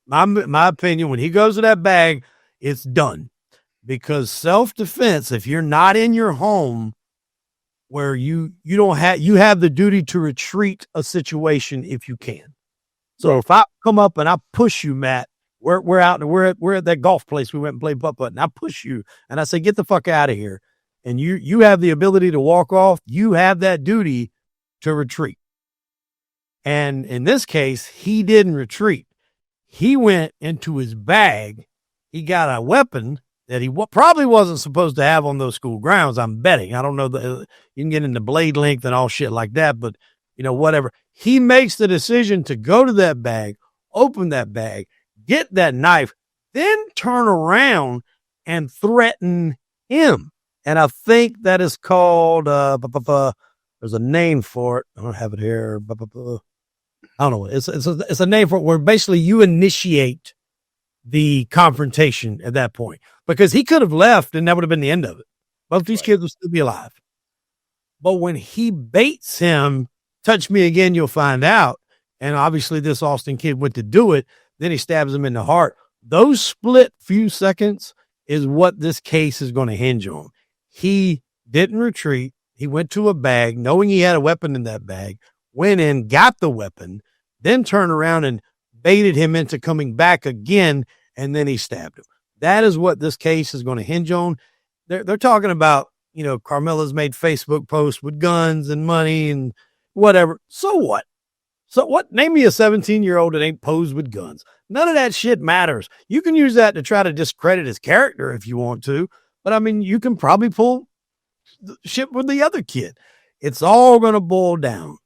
My opinion, when he goes to that bag, it's done. Because self-defense, if you're not in your home where you have the duty to retreat a situation if you can. So if I come up and I push you, Matt, we're out and we're at that golf place we went and played putt-putt, and I push you and I say, get the fuck out of here. And you have the ability to walk off. You have that duty to retreat. And in this case, he didn't retreat. He went into his bag. He got a weapon that he probably wasn't supposed to have on those school grounds. I'm betting. I don't know. You can get into blade length and all shit like that, but whatever. He makes the decision to go to that bag, open that bag, get that knife, then turn around and threaten him. And I think that is called, there's a name for it. I don't have it here. I don't know. It's a name for it where basically you initiate the confrontation at that point, because he could have left and that would have been the end of it. Both these kids would still be alive. But when he baits him, touch me again, you'll find out. And obviously this Austin kid went to do it. Then he stabs him in the heart. Those split few seconds is what this case is going to hinge on. He didn't retreat. He went to a bag knowing he had a weapon in that bag, went in, got the weapon, then turned around and baited him into coming back again, and then he stabbed him. That is what this case is going to hinge on. They're talking about, Karmelo's made Facebook posts with guns and money and whatever. So what? So what? Name me a 17-year-old that ain't posed with guns. None of that shit matters. You can use that to try to discredit his character if you want to, but I mean, you can probably pull shit with the other kid. It's all going to boil down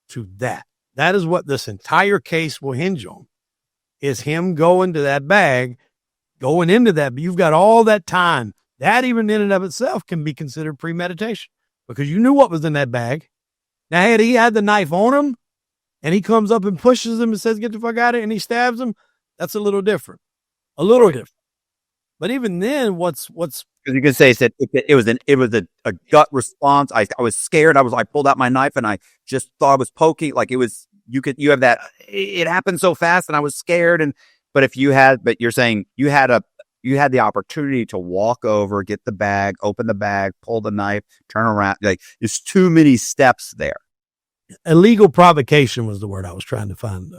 to that. That is what this entire case will hinge on, is him going to that bag, going into that. But you've got all that time. That even in and of itself can be considered premeditation, because you knew what was in that bag. Now, had he had the knife on him and he comes up and pushes him and says, get the fuck out of here, and he stabs him, that's a little different. A little different. But even then, what's because you can say it was a gut response. I was scared. I pulled out my knife and I just thought I was poking. Like you have that. It happened so fast and I was scared. But you're saying you had the opportunity to walk over, get the bag, open the bag, pull the knife, turn around. Like there's too many steps there. Illegal provocation was the word I was trying to find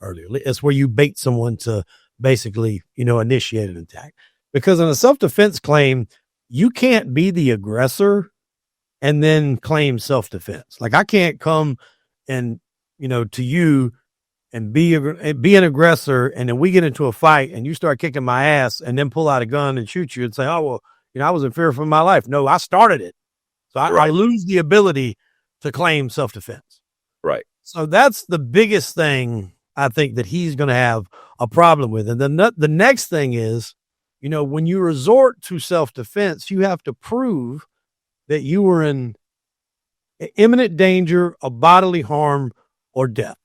earlier. It's where you bait someone to basically, initiate an attack. Because in a self-defense claim, you can't be the aggressor and then claim self-defense. Like I can't come and, to you and be an aggressor, and then we get into a fight and you start kicking my ass and then pull out a gun and shoot you and say, oh, well, I was in fear for my life. No, I started it. So I lose the ability to claim self-defense. Right. So that's the biggest thing I think that he's going to have a problem with. And then the next thing is, when you resort to self-defense, you have to prove that you were in imminent danger of bodily harm or death.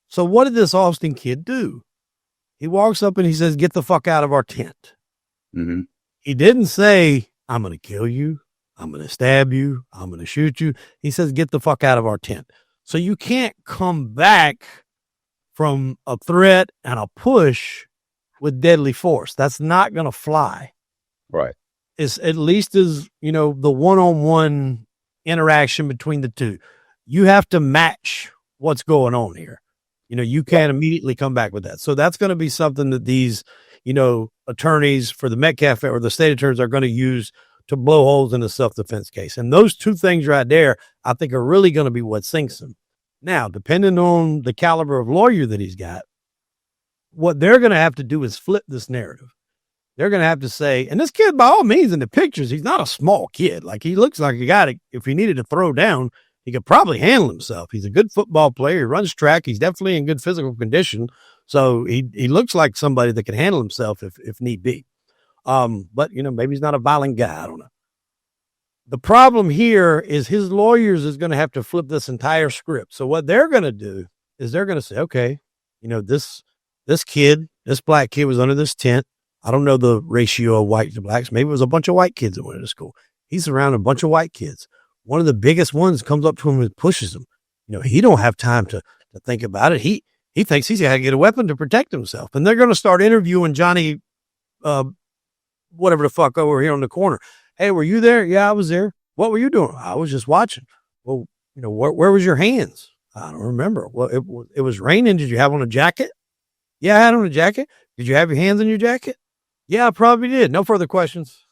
So what did this Austin kid do? He walks up and he says, get the fuck out of our tent. Mm-hmm. He didn't say, I'm going to kill you. I'm going to stab you. I'm going to shoot you. He says, get the fuck out of our tent. So you can't come back from a threat and a push with deadly force. That's not going to fly. Right. It's at least as, the one-on-one interaction between the two. You have to match what's going on here. You can't immediately come back with that. So that's going to be something that these, attorneys for the Metcalf or the state attorneys are going to use to blow holes in the self-defense case. And those two things right there, I think are really going to be what sinks him. Now, depending on the caliber of lawyer that he's got, what they're going to have to do is flip this narrative. They're going to have to say, and this kid, by all means, in the pictures, he's not a small kid. Like, he looks like a guy that, if he needed to throw down, he could probably handle himself. He's a good football player. He runs track. He's definitely in good physical condition. So he looks like somebody that can handle himself if need be. But, maybe he's not a violent guy. I don't know. The problem here is his lawyers is going to have to flip this entire script. So what they're going to do is they're going to say, okay, this black kid was under this tent. I don't know the ratio of white to blacks. Maybe it was a bunch of white kids that went to school. He's around a bunch of white kids. One of the biggest ones comes up to him and pushes him. He don't have time to think about it. He thinks he's got to get a weapon to protect himself. And they're going to start interviewing Johnny, whatever the fuck, over here on the corner. Hey, were you there? Yeah, I was there. What were you doing? I was just watching. Well, where was your hands? I don't remember. Well, it was raining. Did you have on a jacket? Yeah, I had on a jacket. Did you have your hands in your jacket? Yeah, I probably did. No further questions.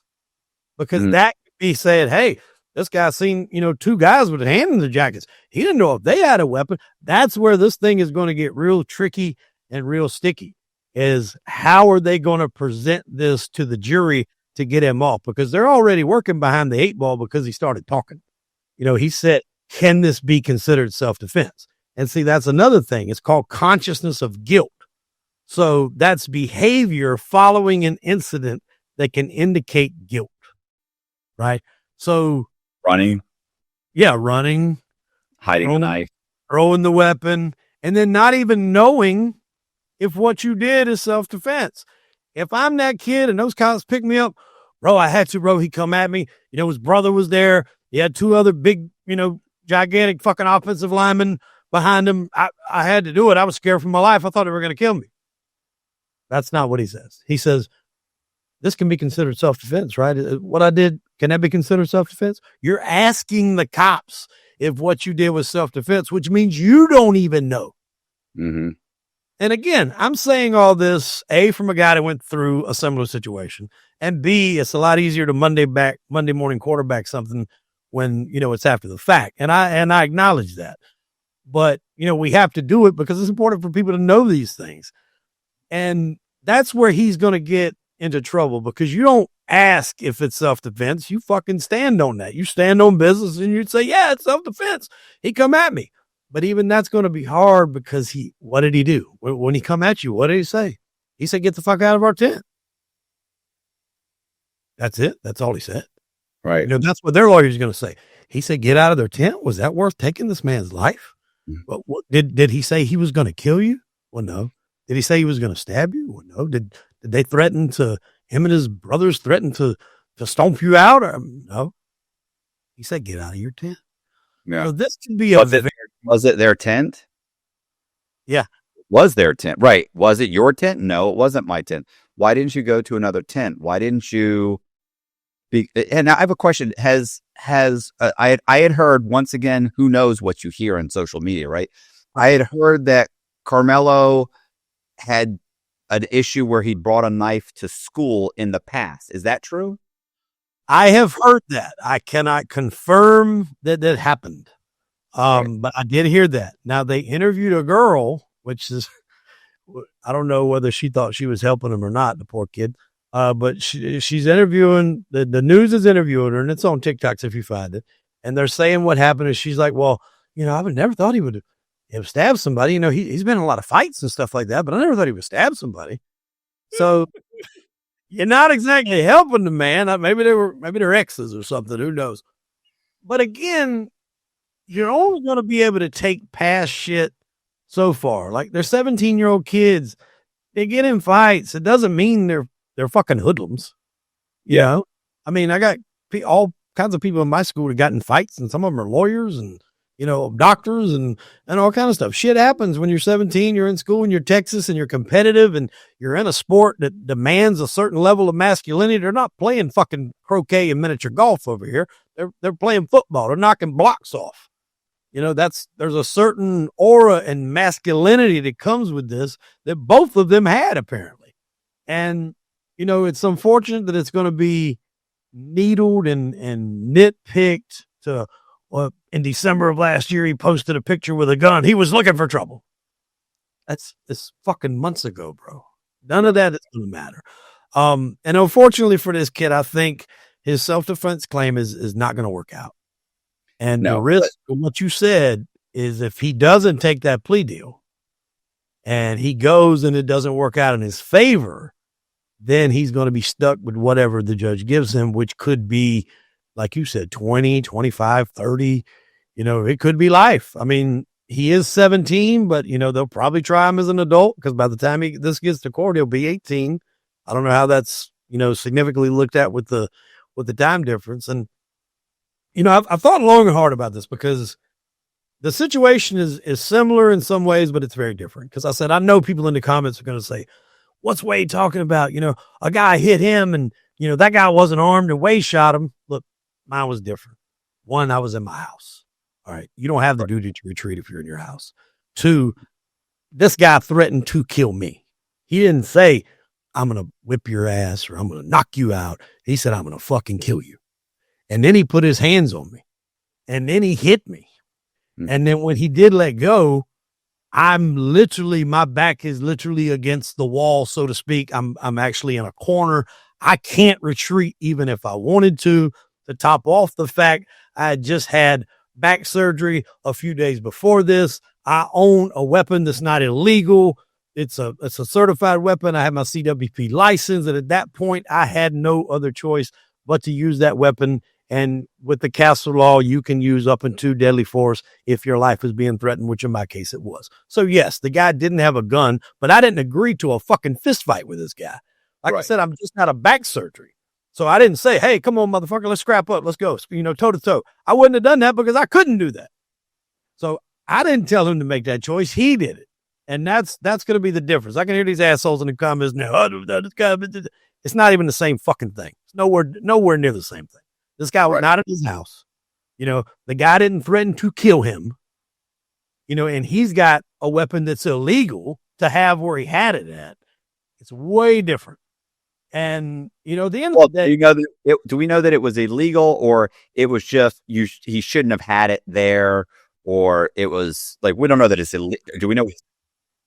Because that could be said, hey, this guy seen, two guys with a hand in their jackets. He didn't know if they had a weapon. That's where this thing is going to get real tricky and real sticky, is how are they going to present this to the jury to get him off? Because they're already working behind the 8 ball because he started talking. He said, can this be considered self-defense? And see, that's another thing. It's called consciousness of guilt. So that's behavior following an incident that can indicate guilt, right? So running, hiding a knife, throwing the weapon, and then not even knowing if what you did is self-defense. If I'm that kid and those cops pick me up, bro, I had to, bro. He come at me. His brother was there. He had 2 other big, gigantic fucking offensive linemen behind him. I had to do it. I was scared for my life. I thought they were going to kill me. That's not what he says. He says, this can be considered self-defense, right? What I did, can that be considered self-defense? You're asking the cops if what you did was self-defense, which means you don't even know. Mm-hmm. And again, I'm saying all this, A, from a guy that went through a similar situation, and B, it's a lot easier to Monday morning quarterback something when, it's after the fact. And I acknowledge that. But, we have to do it because it's important for people to know these things. And that's where he's going to get into trouble, because you don't ask if it's self-defense. You fucking stand on that. You stand on business and you'd say, yeah, it's self-defense. He come at me. But even that's going to be hard, because what did he do? When he come at you, what did he say? He said, get the fuck out of our tent. That's it. That's all he said. Right. That's what their lawyer's going to say. He said, get out of their tent. Was that worth taking this man's life? But did he say he was going to kill you? Well, no. Did he say he was going to stab you? Well, no. Did they threaten to, him and his brothers threaten to stomp you out? Or no. He said, get out of your tent. Yeah. So this can be was it their tent? Yeah. Was their tent. Right. Was it your tent? No, it wasn't my tent. Why didn't you go to another tent? Why didn't you and I have a question. I had heard, once again, who knows what you hear on social media, right? I had heard that Karmelo had an issue where he brought a knife to school in the past. Is that true? I have heard that. I cannot confirm that happened. But I did hear that. Now, they interviewed a girl, which is, I don't know whether she thought she was helping him or not, the poor kid. But she's interviewing, the news is interviewing her, and it's on TikToks if you find it. And they're saying what happened, and she's like, well, I would never thought he would stab somebody. He's been in a lot of fights and stuff like that, but I never thought he would stab somebody. So you're not exactly helping the man. Maybe they're exes or something. Who knows? But again, you're only going to be able to take past shit so far. Like, they're 17-year-old kids. They get in fights. It doesn't mean they're fucking hoodlums. I mean, I got all kinds of people in my school that got in fights, and some of them are lawyers and, doctors and all kind of stuff. Shit happens when you're 17, you're in school and you're Texas and you're competitive and you're in a sport that demands a certain level of masculinity. They're not playing fucking croquet and miniature golf over here. They're playing football. They're knocking blocks off. There's a certain aura and masculinity that comes with this that both of them had, apparently. And, it's unfortunate that it's going to be needled and nitpicked to, in December of last year, he posted a picture with a gun. He was looking for trouble. it's fucking months ago, bro. None of that is going to matter. And unfortunately for this kid, I think his self-defense claim is not going to work out. And the risk of what you said is if he doesn't take that plea deal and he goes and it doesn't work out in his favor, then he's going to be stuck with whatever the judge gives him, which could be, like you said, 20, 25, 30, it could be life. I mean, he is 17, but they'll probably try him as an adult because by the time this gets to court, he'll be 18. I don't know how that's, significantly looked at with the time difference. And, I've thought long and hard about this because the situation is similar in some ways, but it's very different. Because I said, I know people in the comments are going to say, what's Wade talking about? A guy hit him and, that guy wasn't armed and Wade shot him. Look, mine was different. One, I was in my house. All right. You don't have the duty to retreat if you're in your house. Two, this guy threatened to kill me. He didn't say, I'm going to whip your ass or I'm going to knock you out. He said, I'm going to fucking kill you. And then he put his hands on me and then he hit me. And then when he did let go, my back is literally against the wall, so to speak. I'm actually in a corner. I can't retreat even if I wanted to top off the fact I had just had back surgery a few days before this. I own a weapon that's not illegal. It's a certified weapon. I have my CWP license. And at that point, I had no other choice but to use that weapon. And with the castle law, you can use up to deadly force if your life is being threatened, which in my case it was. So yes, the guy didn't have a gun, but I didn't agree to a fucking fist fight with this guy. Like I said, I'm just out of back surgery. So I didn't say, hey, come on, motherfucker, let's scrap up. Let's go, toe to toe. I wouldn't have done that because I couldn't do that. So I didn't tell him to make that choice. He did it. And that's going to be the difference. I can hear these assholes in the comments now. It's not even the same fucking thing. It's nowhere near the same thing. This guy was not at his house. The guy didn't threaten to kill him. And he's got a weapon that's illegal to have where he had it at. It's way different. And, the end of the day. Do we know that it was illegal or it was just he shouldn't have had it there or it was like, we don't know that it's illegal. Do we know?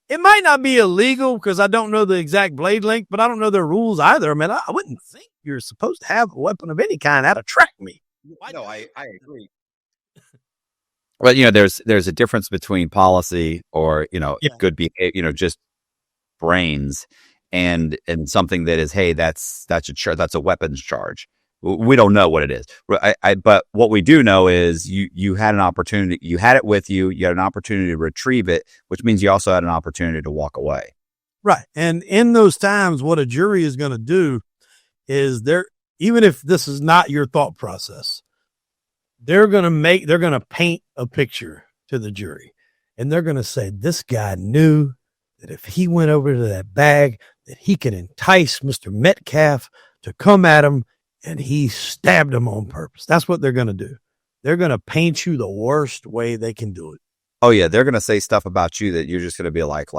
It might not be illegal because I don't know the exact blade length, but I don't know their rules either. I mean, I wouldn't think you're supposed to have a weapon of any kind that attract me. No, I agree. Well, there's a difference between policy or, it could be, just brains and something that is, hey, that's a weapons charge. We don't know what it is. But what we do know is you had an opportunity, you had it with you, you had an opportunity to retrieve it, which means you also had an opportunity to walk away. Right. And in those times, what a jury is going to do is even if this is not your thought process, they're going to paint a picture to the jury and they're going to say, this guy knew that if he went over to that bag, that he could entice Mr. Metcalf to come at him and he stabbed him on purpose. That's what they're going to do. They're going to paint you the worst way they can do it. Oh yeah. They're going to say stuff about you that you're just going to be like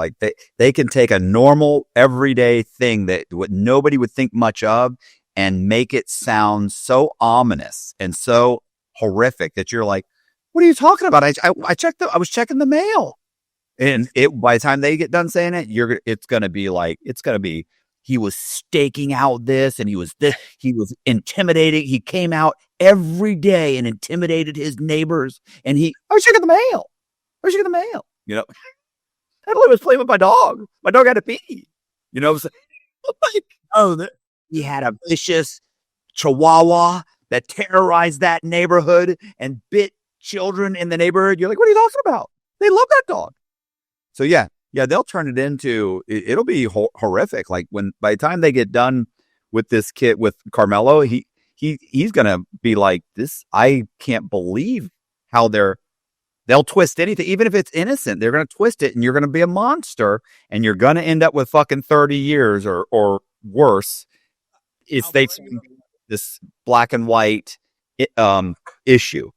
they can take a normal everyday thing that what nobody would think much of and make it sound so ominous and so horrific that you're like, what are you talking about? I was checking the mail. And by the time they get done saying it, it's going to be, he was staking out this and he was intimidating. He came out every day and intimidated his neighbors. And I was checking the mail. I was playing with my dog. My dog had to pee. He had a vicious Chihuahua that terrorized that neighborhood and bit children in the neighborhood. You're like, what are you talking about? They love that dog. So yeah, they'll turn it into, it'll be horrific. Like by the time they get done with this kid, with Karmelo, he's going to be like this. I can't believe how they'll twist anything. Even if it's innocent, they're going to twist it and you're going to be a monster and you're going to end up with fucking 30 years or worse. It's this black and white issue.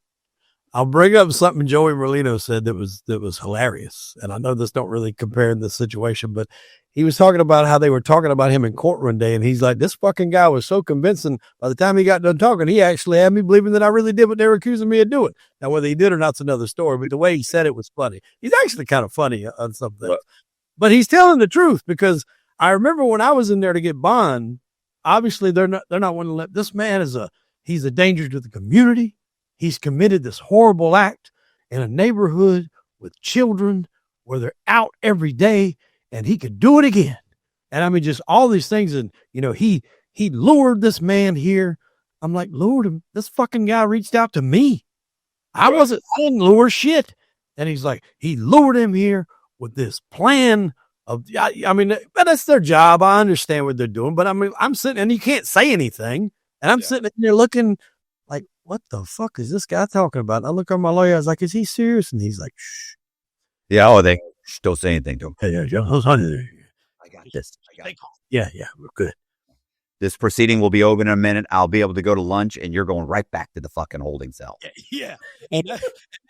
I'll bring up something Joey Merlino said that was hilarious. And I know this don't really compare in this situation, but he was talking about how they were talking about him in court one day. And he's like, this fucking guy was so convincing. By the time he got done talking, he actually had me believing that I really did what they were accusing me of doing. Now, whether he did or not's another story, but the way he said it was funny. He's actually kind of funny on something. But he's telling the truth, because I remember when I was in there to get bond, obviously they're not wanting to let this man he's a danger to the community. He's committed this horrible act in a neighborhood with children where they're out every day, and he could do it again. And I mean, just all these things. And, he lured this man here. I'm like, lured him. This fucking guy reached out to me. I didn't lure shit. And he's like, he lured him here with this plan of, I mean, but that's their job. I understand what they're doing, but I mean, I'm sitting, and you can't say anything. And I'm sitting there looking like, what the fuck is this guy talking about? And I look at my lawyer. I was like, is he serious? And he's like, shh. Yeah. Oh, they don't say anything to him. Yeah. I got this. Yeah. We're good. This proceeding will be over in a minute. I'll be able to go to lunch, and you're going right back to the fucking holding cell. Yeah. And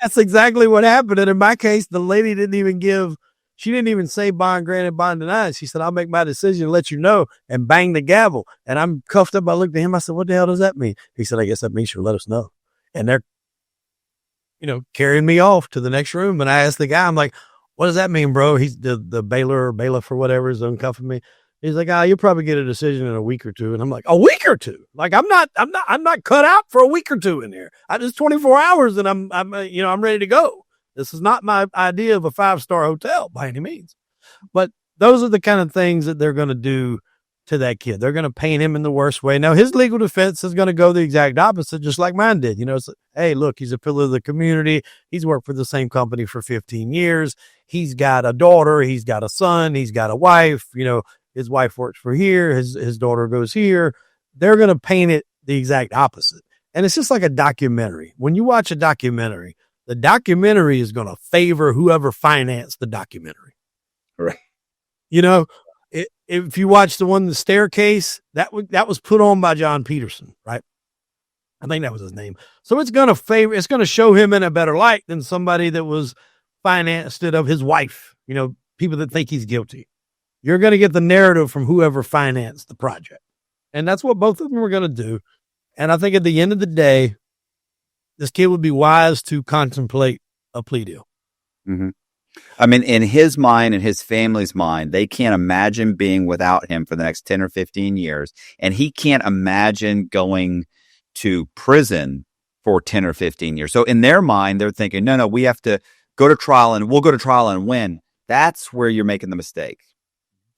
that's exactly what happened. And in my case, the lady didn't even say bond granted, bond denied. She said, I'll make my decision and let you know, and bang the gavel. And I'm cuffed up. I looked at him. I said, what the hell does that mean? He said, I guess that means she'll let us know. And they're, carrying me off to the next room. And I asked the guy, I'm like, what does that mean, bro? He's the bailiff or bailiff or whatever is uncuffing me. He's like, you'll probably get a decision in a week or two. And I'm like, a week or two? Like, I'm not cut out for a week or two in here. I just 24 hours and I'm ready to go. This is not my idea of a 5-star hotel by any means. But those are the kind of things that they're going to do to that kid. They're going to paint him in the worst way. Now, his legal defense is going to go the exact opposite, just like mine did. It's hey, look, he's a pillar of the community. He's worked for the same company for 15 years. He's got a daughter. He's got a son. He's got a wife. His wife works for here. His daughter goes here. They're going to paint it the exact opposite. And it's just like a documentary. When you watch a documentary, the documentary is going to favor whoever financed the documentary. Right. If you watch the one, The Staircase, that was put on by John Peterson, right? I think that was his name. So it's going to show him in a better light than somebody that was financed it of his wife, people that think he's guilty. You're going to get the narrative from whoever financed the project. And that's what both of them were going to do. And I think at the end of the day, this kid would be wise to contemplate a plea deal. Mm-hmm. I mean, in his mind and his family's mind, they can't imagine being without him for the next 10 or 15 years. And he can't imagine going to prison for 10 or 15 years. So in their mind, they're thinking, no, we have to go to trial, and we'll go to trial and win. That's where you're making the mistake.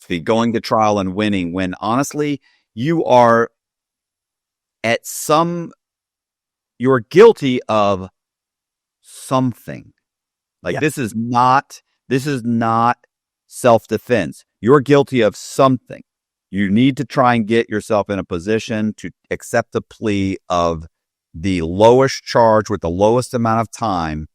Be going to trial and winning, when honestly you are you're guilty of something. Like, this is not self-defense. You're guilty of something. You need to try and get yourself in a position to accept the plea of the lowest charge with the lowest amount of time,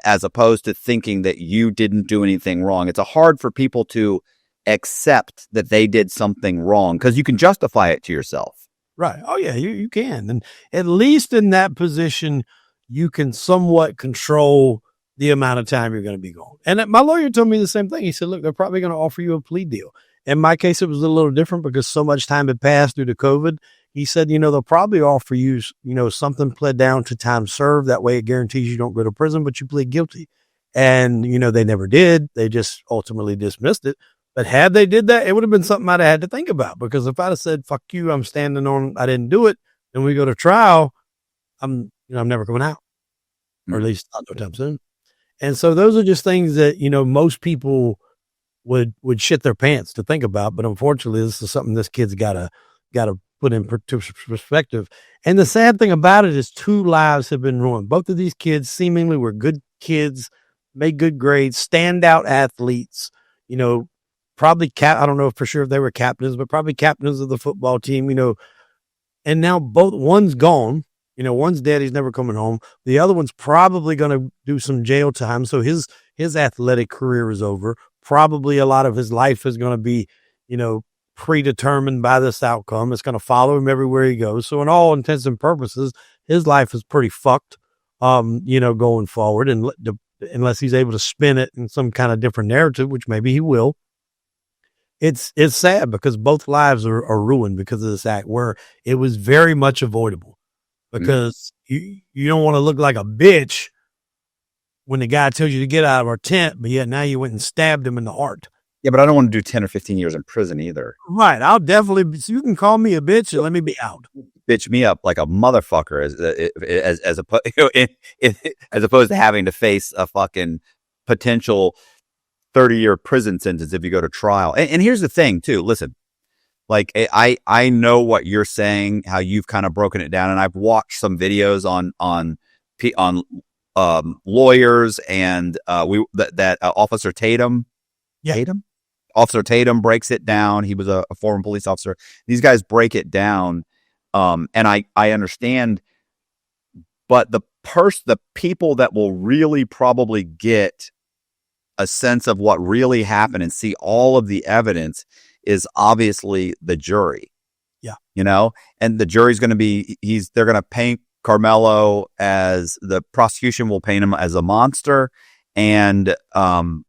as opposed to thinking that you didn't do anything wrong. It's hard for people to accept that they did something wrong, because you can justify it to yourself. Right. Oh yeah, you can. And at least in that position, you can somewhat control the amount of time you're going to be gone. And my lawyer told me the same thing. He said, look, they're probably going to offer you a plea deal. In my case, it was a little different because so much time had passed due to COVID. He said, they'll probably offer you, something pled down to time served. That way it guarantees you don't go to prison, but you plead guilty. And, they never did. They just ultimately dismissed it. But had they did that, it would have been something I'd have had to think about, because if I'd have said, fuck you, I'm standing on, I didn't do it, and we go to trial, I'm never coming out, or at least not no time soon. And so those are just things that, most people would shit their pants to think about. But unfortunately, this is something this kid's got to put in perspective. And the sad thing about it is 2 lives have been ruined. Both of these kids seemingly were good kids, made good grades, standout athletes, probably I don't know for sure if they were captains, but probably captains of the football team, and now one's gone, one's dead. He's never coming home. The other one's probably going to do some jail time. So his athletic career is over. Probably a lot of his life is going to be, predetermined by this outcome. It's going to follow him everywhere he goes. So in all intents and purposes, his life is pretty fucked, going forward, and unless he's able to spin it in some kind of different narrative, which maybe he will. It's sad because both lives are ruined because of this act, where it was very much avoidable, because you don't want to look like a bitch when the guy tells you to get out of our tent, but yet now you went and stabbed him in the heart. Yeah, but I don't want to do 10 or 15 years in prison either. Right. I'll definitely, so you can call me a bitch and let me be out. Bitch me up like a motherfucker as opposed to having to face a fucking potential 30-year prison sentence if you go to trial. And here's the thing too. Listen, like I know what you're saying, how you've kind of broken it down, and I've watched some videos on lawyers and Officer Tatum. Yeah. Officer Tatum breaks it down. He was a former police officer. These guys break it down. And I understand, but the people that will really probably get a sense of what really happened and see all of the evidence is obviously the jury. Yeah. And the jury's going to be, they're going to paint Karmelo as, the prosecution will paint him as a monster. And, and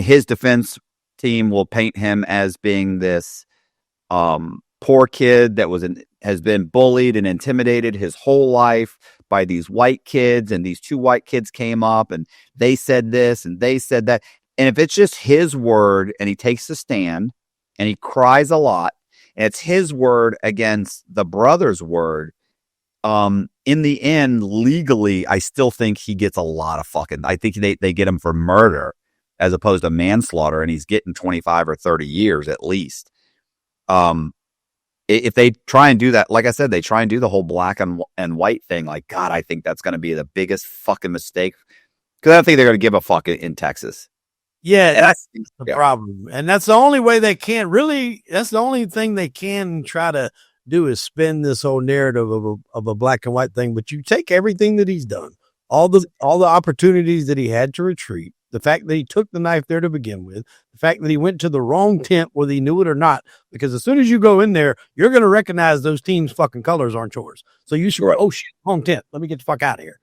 his defense team will paint him as being this poor kid that has been bullied and intimidated his whole life by these white kids, and these two white kids came up and they said this and they said that. And if it's just his word and he takes a stand and he cries a lot and it's his word against the brother's word, in the end, legally, I still think he gets a lot of I think they get him for murder as opposed to manslaughter, and he's getting 25 or 30 years at least. If they try and do that, like I said, they try and do the whole black and white thing. Like, God, I think that's going to be the biggest fucking mistake, because I don't think they're going to give a fuck in Texas. Yeah, that's the problem. And that's the only way they can really, that's the only thing they can try to do is spin this whole narrative of a black and white thing. But you take everything that he's done, all the opportunities that he had to retreat, the fact that he took the knife there to begin with, the fact that he went to the wrong tent, whether he knew it or not, because as soon as you go in there, you're going to recognize those teams' fucking colors aren't yours. So you should, oh shit, wrong tent. Let me get the fuck out of here.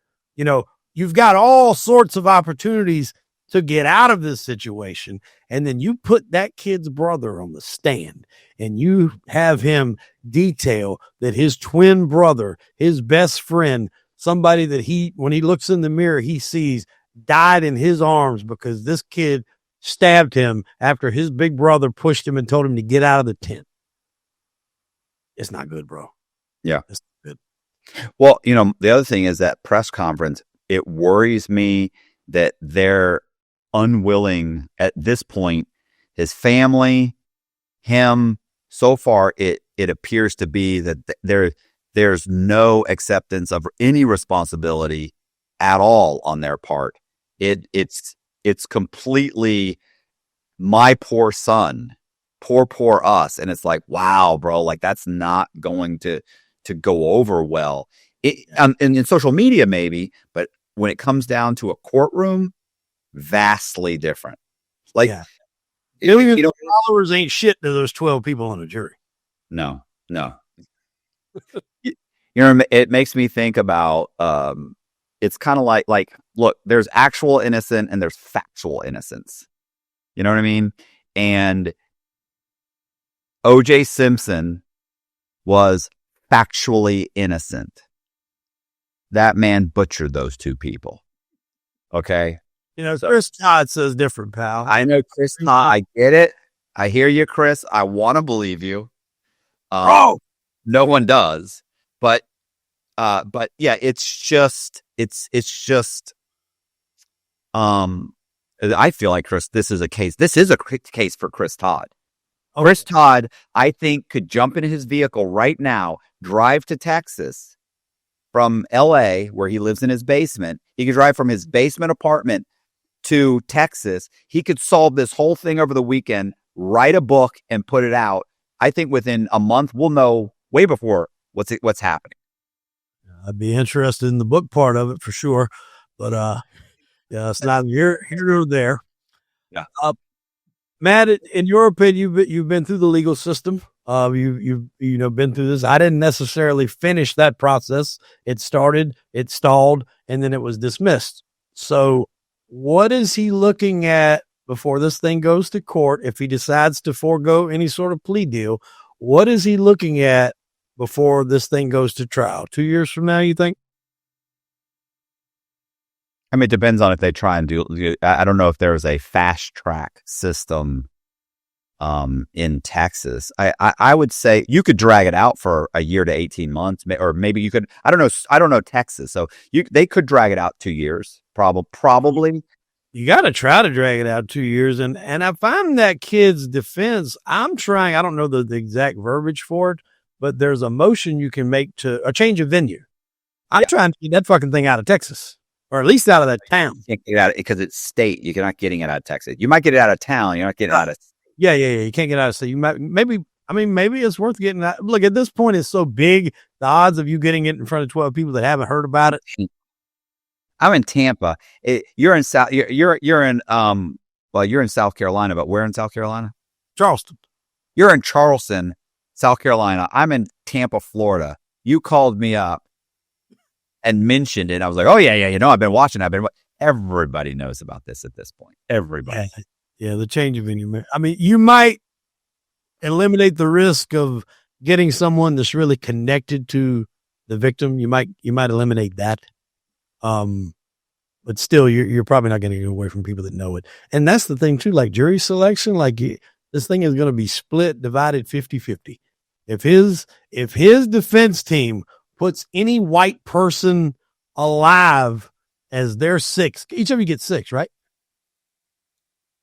You've got all sorts of opportunities to get out of this situation. And then you put that kid's brother on the stand and you have him detail that his twin brother, his best friend, somebody that when he looks in the mirror, he sees died in his arms because this kid stabbed him after his big brother pushed him and told him to get out of the tent. It's not good, bro. Yeah. It's not good. Well, the other thing is that press conference, it worries me that they're unwilling at this point, his family, him, so far it appears to be that there's no acceptance of any responsibility at all on their part. It's completely my poor son, poor us. And it's like, wow, bro, like that's not going to go over well. In social media, maybe, but when it comes down to a courtroom, vastly different. Like, followers ain't shit to those 12 people on the jury. No. It makes me think about, it's kind of like, look, there's actual innocent and there's factual innocence. You know what I mean? And O.J. Simpson was factually innocent. That man butchered those two people. Okay? Chris Todd says different, pal. I know Chris Todd. I get it. I hear you, Chris. I want to believe you. No one does. But yeah, it's just, I feel like this is a case for Chris Todd. Okay. Chris Todd, I think, could jump in his vehicle right now, drive to Texas from LA, where he lives in his basement. He could drive from his basement apartment to Texas. He could solve this whole thing over the weekend, write a book and put it out. I think within a month, we'll know way before what's happening. I'd be interested in the book part of it for sure. But, yeah, it's not here or there. Yeah. Matt, in your opinion, you've been through the legal system. You've been through this. I didn't necessarily finish that process. It started, it stalled, and then it was dismissed. So what is he looking at before this thing goes to court? If he decides to forego any sort of plea deal, what is he looking at before this thing goes to trial? 2 years from now, you think? I mean, it depends on if they try and do. I don't know if there's a fast track system in Texas. I would say you could drag it out for a year to 18 months, or maybe you could. I don't know. I don't know Texas, so they could drag it out 2 years, probably. You got to try to drag it out 2 years, and I find that kid's defense. I'm trying. I don't know the exact verbiage for it, but there's a motion you can make to a change of venue. I'm trying to get that fucking thing out of Texas, or at least out of that town. You can't get out because it's state. You're not getting it out of Texas. You might get it out of town. You're not getting it out of. Yeah. You can't get out of state. You might maybe it's worth getting out. Look, at this point, it's so big. The odds of you getting it in front of 12 people that haven't heard about it. I'm in Tampa. You're in South. You're in you're in South Carolina, but where in South Carolina? Charleston. You're in Charleston, South Carolina. I'm in Tampa, Florida. You called me up and mentioned it. I was like, oh yeah. I've been watching. Everybody knows about this at this point. Everybody. Yeah, the change of venue. I mean, you might eliminate the risk of getting someone that's really connected to the victim. You might eliminate that. But still, you're probably not going to get away from people that know it. And that's the thing too, like jury selection, like this thing is going to be split, divided 50-50. If his defense team puts any white person alive as their six, each of you gets 6, right?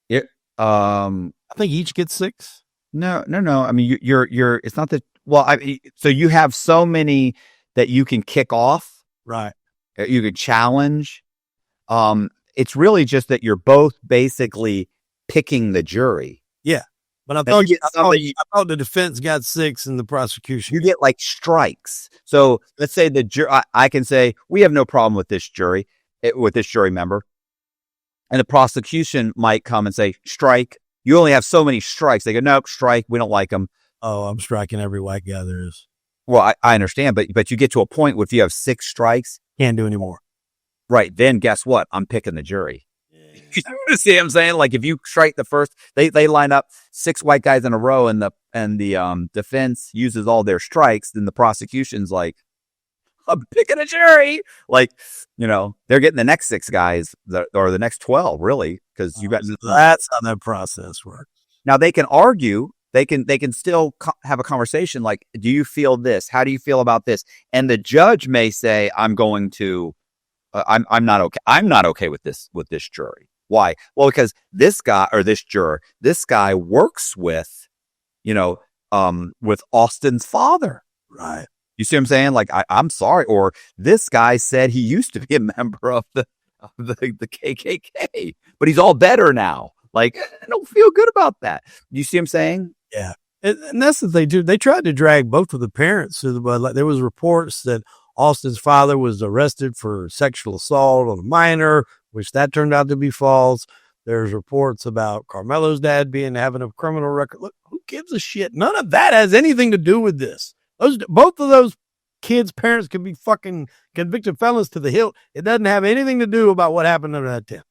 Yeah. I think each gets 6. No. I mean, you're. It's not that. Well, so you have so many that you can kick off, right? You could challenge. It's really just that you're both basically picking the jury. Yeah, but I thought the defense got 6 and the prosecution. You get like strikes. So let's say the jury. I can say we have no problem with this jury, with this jury member. And the prosecution might come and say, strike. You only have so many strikes. They go, nope, strike. We don't like them. Oh, I'm striking every white guy there is. Well, I understand, but you get to a point where if you have 6 strikes. Can't do anymore. Right. Then guess what? I'm picking the jury. Yeah. You see what I'm saying? Like if you strike the first, they line up 6 white guys in a row and the defense uses all their strikes. Then the prosecution's like, I'm picking a jury. Like, they're getting the next 6 guys or the next 12 really. Cause that's how that process works. Now they can argue, they can still have a conversation. Like, do you feel this? How do you feel about this? And the judge may say, I'm going to, I'm not okay. I'm not okay with this jury. Why? Well, because this guy or this juror, this guy works with, with Austin's father. Right. You see what I'm saying? Like, I'm sorry. Or this guy said he used to be a member of the KKK, but he's all better now. Like, I don't feel good about that. You see what I'm saying? Yeah. And that's the thing too. They tried to drag both of the parents to like there was reports that Austin's father was arrested for sexual assault on a minor, which that turned out to be false. There's reports about Karmelo's dad having a criminal record. Look, who gives a shit? None of that has anything to do with this. Both of those kids' parents could be fucking convicted felons to the hilt. It doesn't have anything to do about what happened under that tent.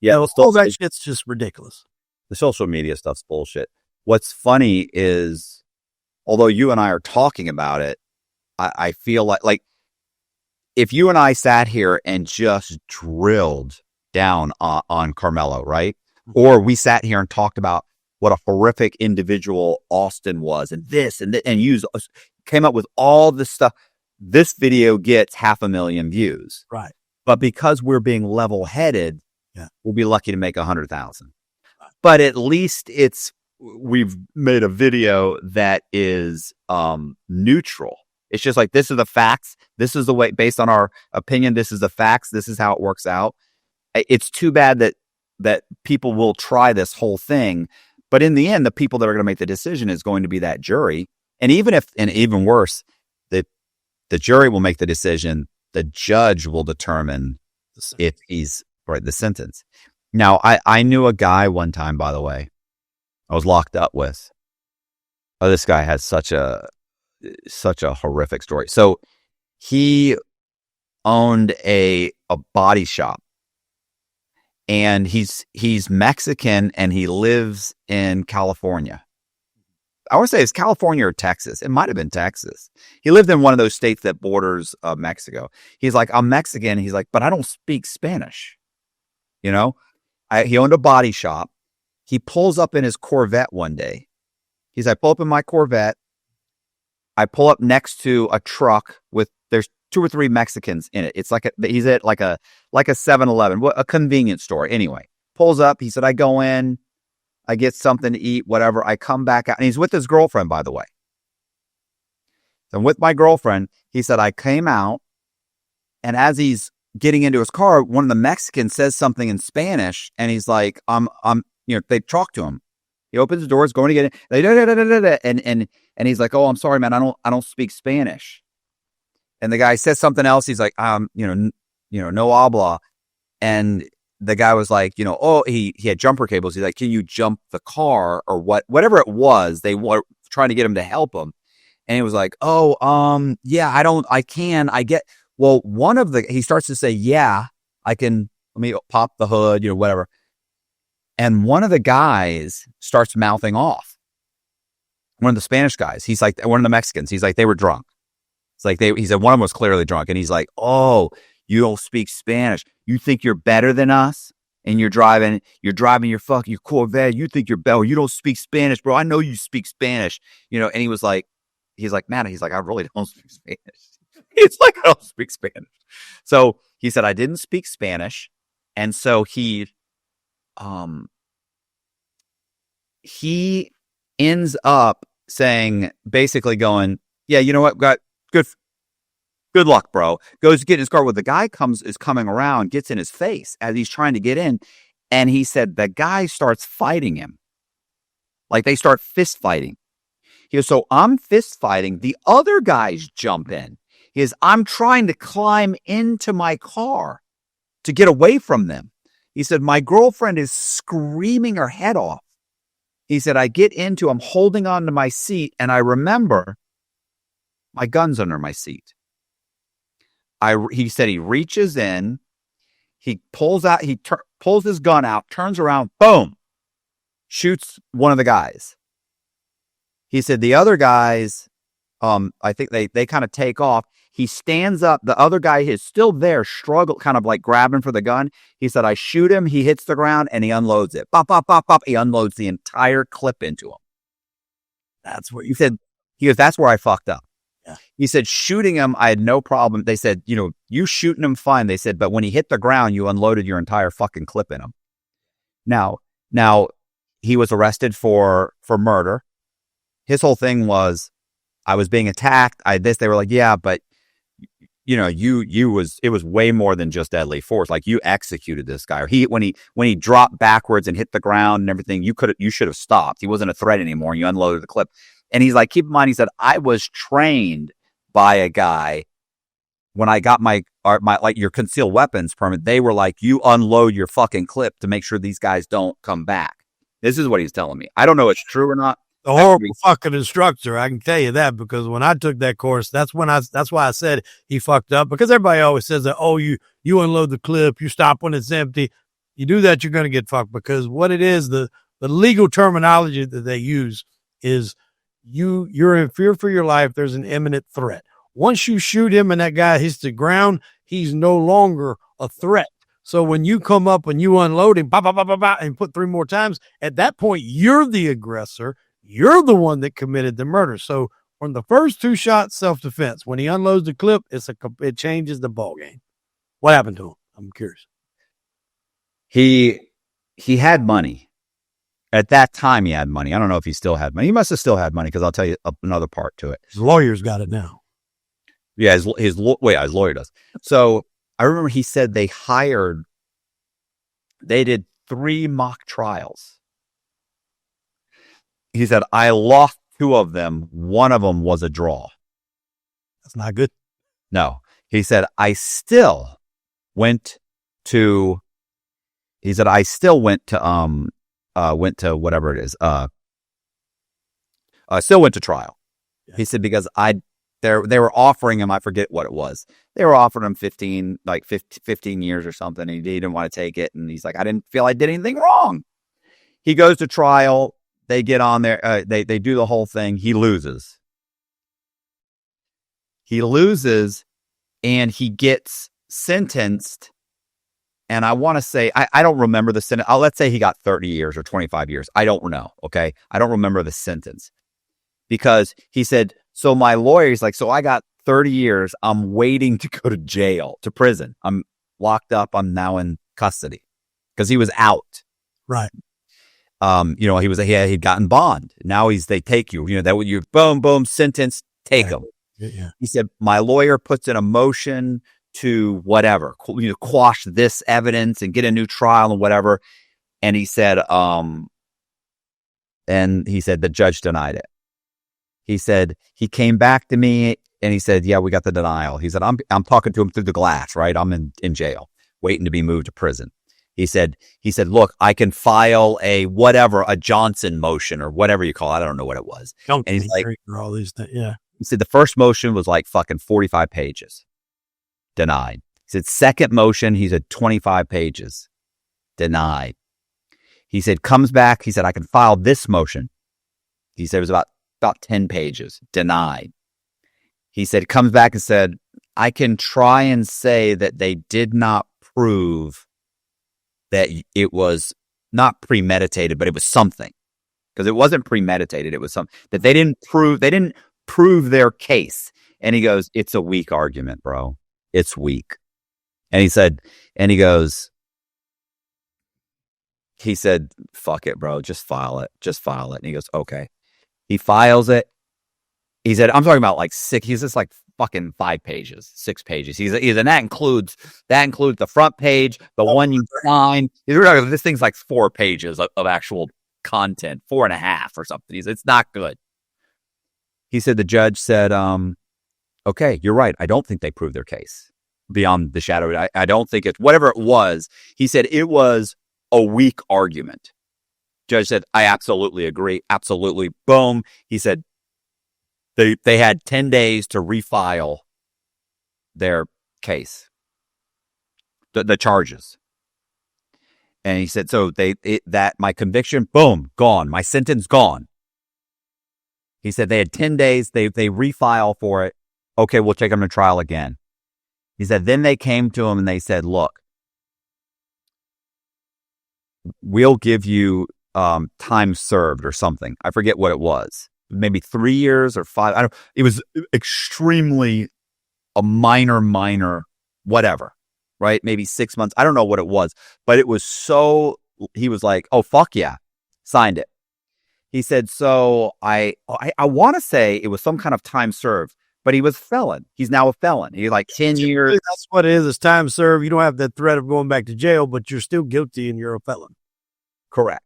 Yeah, all that shit's just ridiculous. The social media stuff's bullshit. What's funny is, although you and I are talking about it, I feel like if you and I sat here and just drilled down on Karmelo, right? Or we sat here and talked about what a horrific individual Austin was and this and came up with all this stuff. This video gets 500,000 views. Right. But because we're being level-headed, we'll be lucky to make 100,000. Right. But at least we've made a video that is neutral. It's just like, this are the facts. This is the way, based on our opinion, this is the facts. This is how it works out. It's too bad that people will try this whole thing. But in the end, the people that are going to make the decision is going to be that jury. And even worse, the jury will make the decision. The judge will determine if he's right, the sentence. Now, I knew a guy one time, by the way, I was locked up with. Oh, this guy has such a horrific story. So he owned a body shop, and he's Mexican and he lives in California. I would say it's California or Texas. It might have been Texas. He lived in one of those states that borders Mexico. He's like, I'm Mexican. He's like, but I don't speak Spanish. You know, he owned a body shop. He pulls up in his Corvette one day. He's like, pull up in my Corvette. I pull up next to a truck with, there's 2 or 3 Mexicans in it. It's like he's at like a 7-Eleven, a convenience store. Anyway, pulls up. He said, I go in, I get something to eat, whatever. I come back out, and he's with his girlfriend, by the way. So with my girlfriend, he said, I came out, and as he's getting into his car, one of the Mexicans says something in Spanish, and he's like, they talk to him. He opens the doors, going to get it, and he's like, oh, I'm sorry, man, I don't speak Spanish. And the guy says something else. He's like, no habla. And the guy was like, he had jumper cables. He's like, can you jump the car or whatever it was? They were trying to get him to help him. And he was like, he starts to say, yeah, I can, let me pop the hood, whatever. And one of the guys starts mouthing off. One of the Spanish guys. He's like, one of the Mexicans. He's like, they were drunk. It's like he said one of them was clearly drunk. And he's like, oh, you don't speak Spanish. You think you're better than us? And you're driving your fucking Corvette. You think you're better. You don't speak Spanish, bro. I know you speak Spanish. And he's like, man, I really don't speak Spanish. It's like, I don't speak Spanish. So he said, I didn't speak Spanish. And so he ends up basically going, yeah, you know what? Got good luck, bro. Goes to get in his car. Well, the guy is coming around, gets in his face as he's trying to get in. And he said the guy starts fighting him. Like they start fist fighting. He goes, so I'm fist fighting. The other guys jump in. He goes, I'm trying to climb into my car to get away from them. He said, my girlfriend is screaming her head off. He said, I'm holding on to my seat, and I remember my gun's under my seat. He said he reaches in, he pulls out, pulls his gun out, turns around, boom, shoots one of the guys. He said the other guys, I think they kind of take off. He stands up. The other guy is still there, kind of like grabbing for the gun. He said, I shoot him. He hits the ground and he unloads it. Pop, pop, pop, pop. He unloads the entire clip into him. That's what he said. He goes, that's where I fucked up. Yeah. He said, shooting him, I had no problem. They said, you shooting him, fine. They said, but when he hit the ground, you unloaded your entire fucking clip in him. Now he was arrested for murder. His whole thing was, I was being attacked. They were like, yeah, but it was way more than just deadly force. Like you executed this guy. Or when he dropped backwards and hit the ground and everything, you should have stopped. He wasn't a threat anymore. And you unloaded the clip. And he's like, keep in mind, he said, I was trained by a guy when I got my your concealed weapons permit. They were like, you unload your fucking clip to make sure these guys don't come back. This is what he's telling me. I don't know if it's true or not. The horrible fucking instructor, I can tell you that, because when I took that course, that's why I said he fucked up, because everybody always says that, oh, you unload the clip, you stop when it's empty. You do that, you're going to get fucked, because what it is, the legal terminology that they use is you're in fear for your life. There's an imminent threat. Once you shoot him and that guy hits the ground, he's no longer a threat. So when you come up and you unload him, bah, bah, bah, bah, bah, and put 3 more times, at that point, you're the aggressor. You're the one that committed the murder. So on the first 2 shots, self-defense. When he unloads the clip, it changes the ball game. What happened to him? I'm curious. He had money. At that time, he had money. I don't know if he still had money. He must have still had money, because I'll tell you another part to it. His lawyer's got it now. Yeah, his lawyer does. So I remember he said they did 3 mock trials. He said, I lost 2 of them. One of them was a draw. That's not good. No. He said, I still went to whatever it is. I still went to trial. Yeah. He said, because they were offering him, I forget what it was. They were offering him 15 years or something. And he didn't want to take it. And he's like, I didn't feel I did anything wrong. He goes to trial. they get on there. They do the whole thing. He loses. And he gets sentenced. And I want to say, I don't remember the sentence. Let's say he got 30 years or 25 years. I don't know. Okay. I don't remember the sentence because he said, so my lawyer's like, so I got 30 years. I'm waiting to go to prison. I'm locked up. I'm now in custody because he was out. Right. He'd gotten bond. Now they take you, that would you boom, sentence, take him. Yeah. He said, my lawyer puts in a motion to whatever, quash this evidence and get a new trial and whatever. And he said, the judge denied it. He said, he came back to me and he said, yeah, we got the denial. He said, I'm talking to him through the glass, right? I'm in jail waiting to be moved to prison. He said, look, I can file a Johnson motion or whatever you call it. I don't know what it was. And he's like, all these things. Yeah. He said, the first motion was like fucking 45 pages. Denied. He said, second motion, he said 25 pages. Denied. He said, comes back. He said, I can file this motion. He said it was about 10 pages. Denied. He said, comes back and said, I can try and say that they did not prove that it was not premeditated, but it was something. Because it wasn't premeditated. It was something that they didn't prove their case. And he goes, it's a weak argument, bro. It's weak. And he said, fuck it, bro. Just file it. And he goes, okay. He files it. He said, I'm talking about like six. He's just like fucking 5 pages, 6 pages. And that includes the front page, the one you sign. This thing's like 4 pages of actual content, 4.5 or something. It's not good. He said, the judge said, okay, you're right. I don't think they proved their case beyond the shadow. I don't think it's whatever it was. He said it was a weak argument. Judge said, I absolutely agree. Absolutely. Boom. He said they had 10 days to refile their case, the charges. And he said, so my conviction, boom, gone. My sentence, gone. He said they had 10 days. They refile for it. Okay, we'll take them to trial again. He said, then they came to him and they said, look, we'll give you time served or something. I forget what it was. Maybe 3 years or 5. It was extremely a minor, whatever, right? Maybe 6 months. I don't know what it was, but it was so, he was like, oh, fuck yeah. Signed it. He said, so I want to say it was some kind of time served, but he was felon. He's now a felon. He's like 10 years. That's what it is. It's time served. You don't have the threat of going back to jail, but you're still guilty and you're a felon. Correct.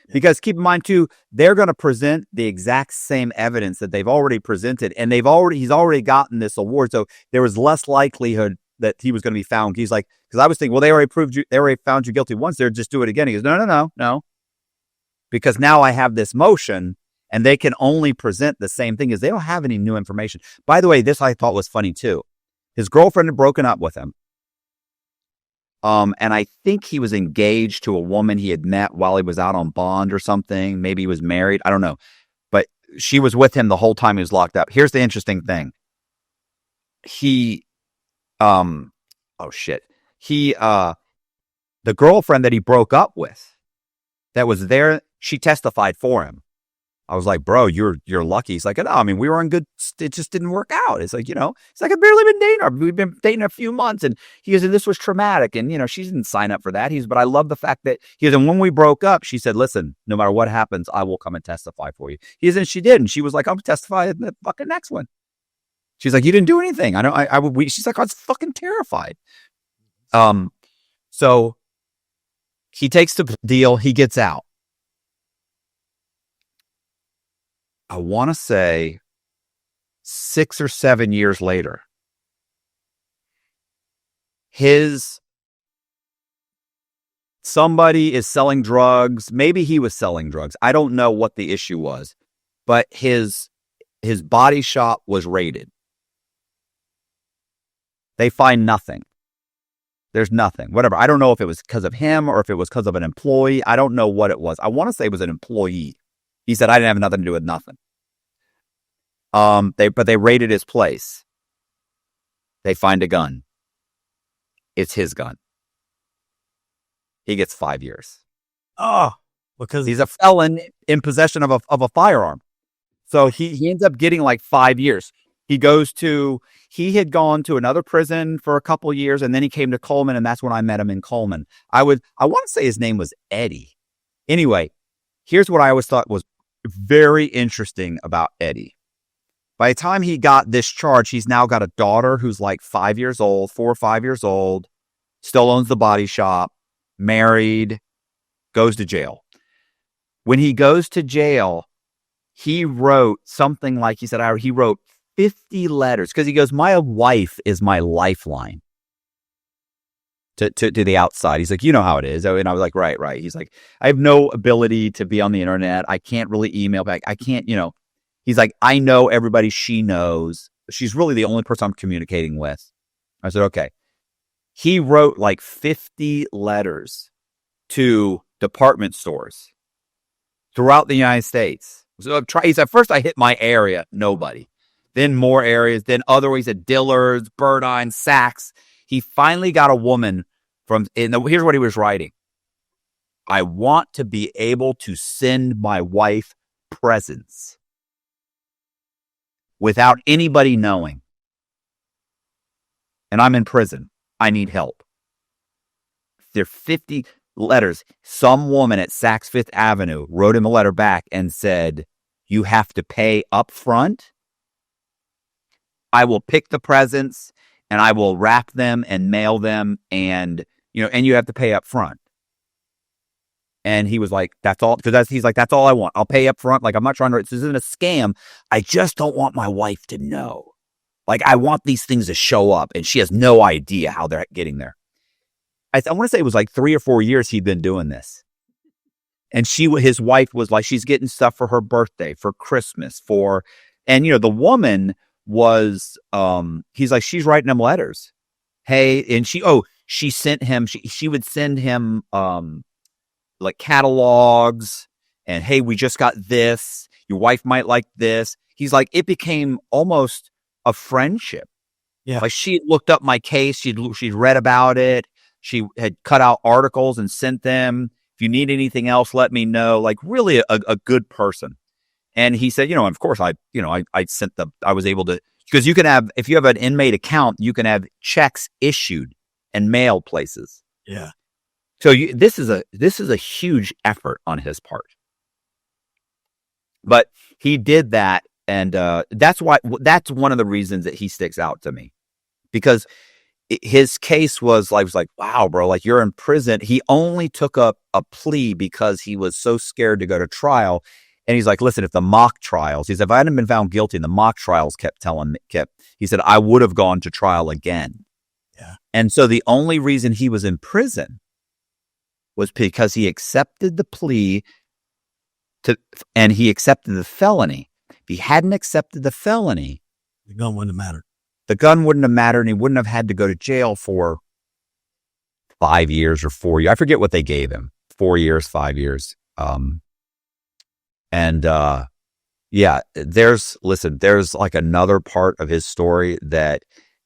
Yeah. Because keep in mind too, they're going to present the exact same evidence that they've already presented, and he's already gotten this award. So there was less likelihood that he was going to be found. He's like, because I was thinking, well, they already found you guilty once. They'll just do it again. He goes, no. Because now I have this motion and they can only present the same thing, as they don't have any new information. By the way, this I thought was funny too. His girlfriend had broken up with him. And I think he was engaged to a woman he had met while he was out on bond or something. Maybe he was married. I don't know. But she was with him the whole time he was locked up. Here's the interesting thing. The girlfriend that he broke up with that was there, she testified for him. I was like, bro, you're lucky. He's like, no, I mean, we were on good. It just didn't work out. It's like, it's like I've barely been dating her. We've been dating a few months. And he goes, and this was traumatic. And, she didn't sign up for that. But I love the fact that he goes, and when we broke up, she said, listen, no matter what happens, I will come and testify for you. He goes, and she did. And she was like, I'll testify in the fucking next one. She's like, you didn't do anything. She's like, I was fucking terrified. So he takes the deal. He gets out. I want to say 6 or 7 years later, somebody is selling drugs. Maybe he was selling drugs. I don't know what the issue was, but his body shop was raided. They find nothing. There's nothing, whatever. I don't know if it was because of him or if it was because of an employee. I don't know what it was. I want to say it was an employee. He said, I didn't have nothing to do with nothing. They raided his place. They find a gun. It's his gun. He gets 5 years. Oh, because He's a felon in possession of a firearm. So he ends up getting like 5 years. He had gone to another prison for a couple years, and then he came to Coleman, and that's when I met him in Coleman. I want to say his name was Eddie. Anyway, here's what I always thought was very interesting about Eddie. By the time he got this charge, he's now got a daughter who's like 5 years old, 4 or 5 years old, still owns the body shop, married, goes to jail. When he goes to jail, he wrote something like, he wrote 50 letters because he goes, my wife is my lifeline to the outside. He's like, you know how it is. And I was like, right. He's like, I have no ability to be on the internet. I can't really email back. I can't, he's like, I know everybody she knows. She's really the only person I'm communicating with. I said, okay. He wrote like 50 letters to department stores throughout the United States. So he said, first I hit my area, nobody. Then more areas, then other ways at Dillard's, Burdine, Saks. He finally got a woman here's what he was writing. I want to be able to send my wife presents without anybody knowing. And I'm in prison. I need help. There are 50 letters. Some woman at Saks Fifth Avenue wrote him a letter back and said, you have to pay up front. I will pick the presents and I will wrap them and mail them and you have to pay up front. And he was like, that's all. He's like, that's all I want. I'll pay up front. Like, I'm not trying to, this isn't a scam. I just don't want my wife to know. Like, I want these things to show up and she has no idea how they're getting there. I want to say it was like 3 or 4 years he'd been doing this. And his wife was like, she's getting stuff for her birthday, for Christmas, and the woman was, he's like, she's writing him letters. Hey, and she sent him, she would send him, like catalogs and, hey, we just got this. Your wife might like this. He's like, it became almost a friendship. Yeah. Like she looked up my case. She'd read about it. She had cut out articles and sent them. If you need anything else, let me know. Like really a good person. And he said, of course I was able to, because you can have, if you have an inmate account, you can have checks issued and mailed places. Yeah. So this is a huge effort on his part. But he did that. And that's one of the reasons that he sticks out to me, because his case was like, wow, bro, like you're in prison. He only took up a plea because he was so scared to go to trial. And he's like, listen, if the mock trials, he said, if I hadn't been found guilty and the mock trials he said, I would have gone to trial again. Yeah. And so the only reason he was in prison was because he accepted the plea and he accepted the felony. If he hadn't accepted the felony, the gun wouldn't have mattered. The gun wouldn't have mattered, and he wouldn't have had to go to jail for 5 years or 4 years. I forget what they gave him. 4 years, 5 years. There's like another part of his story that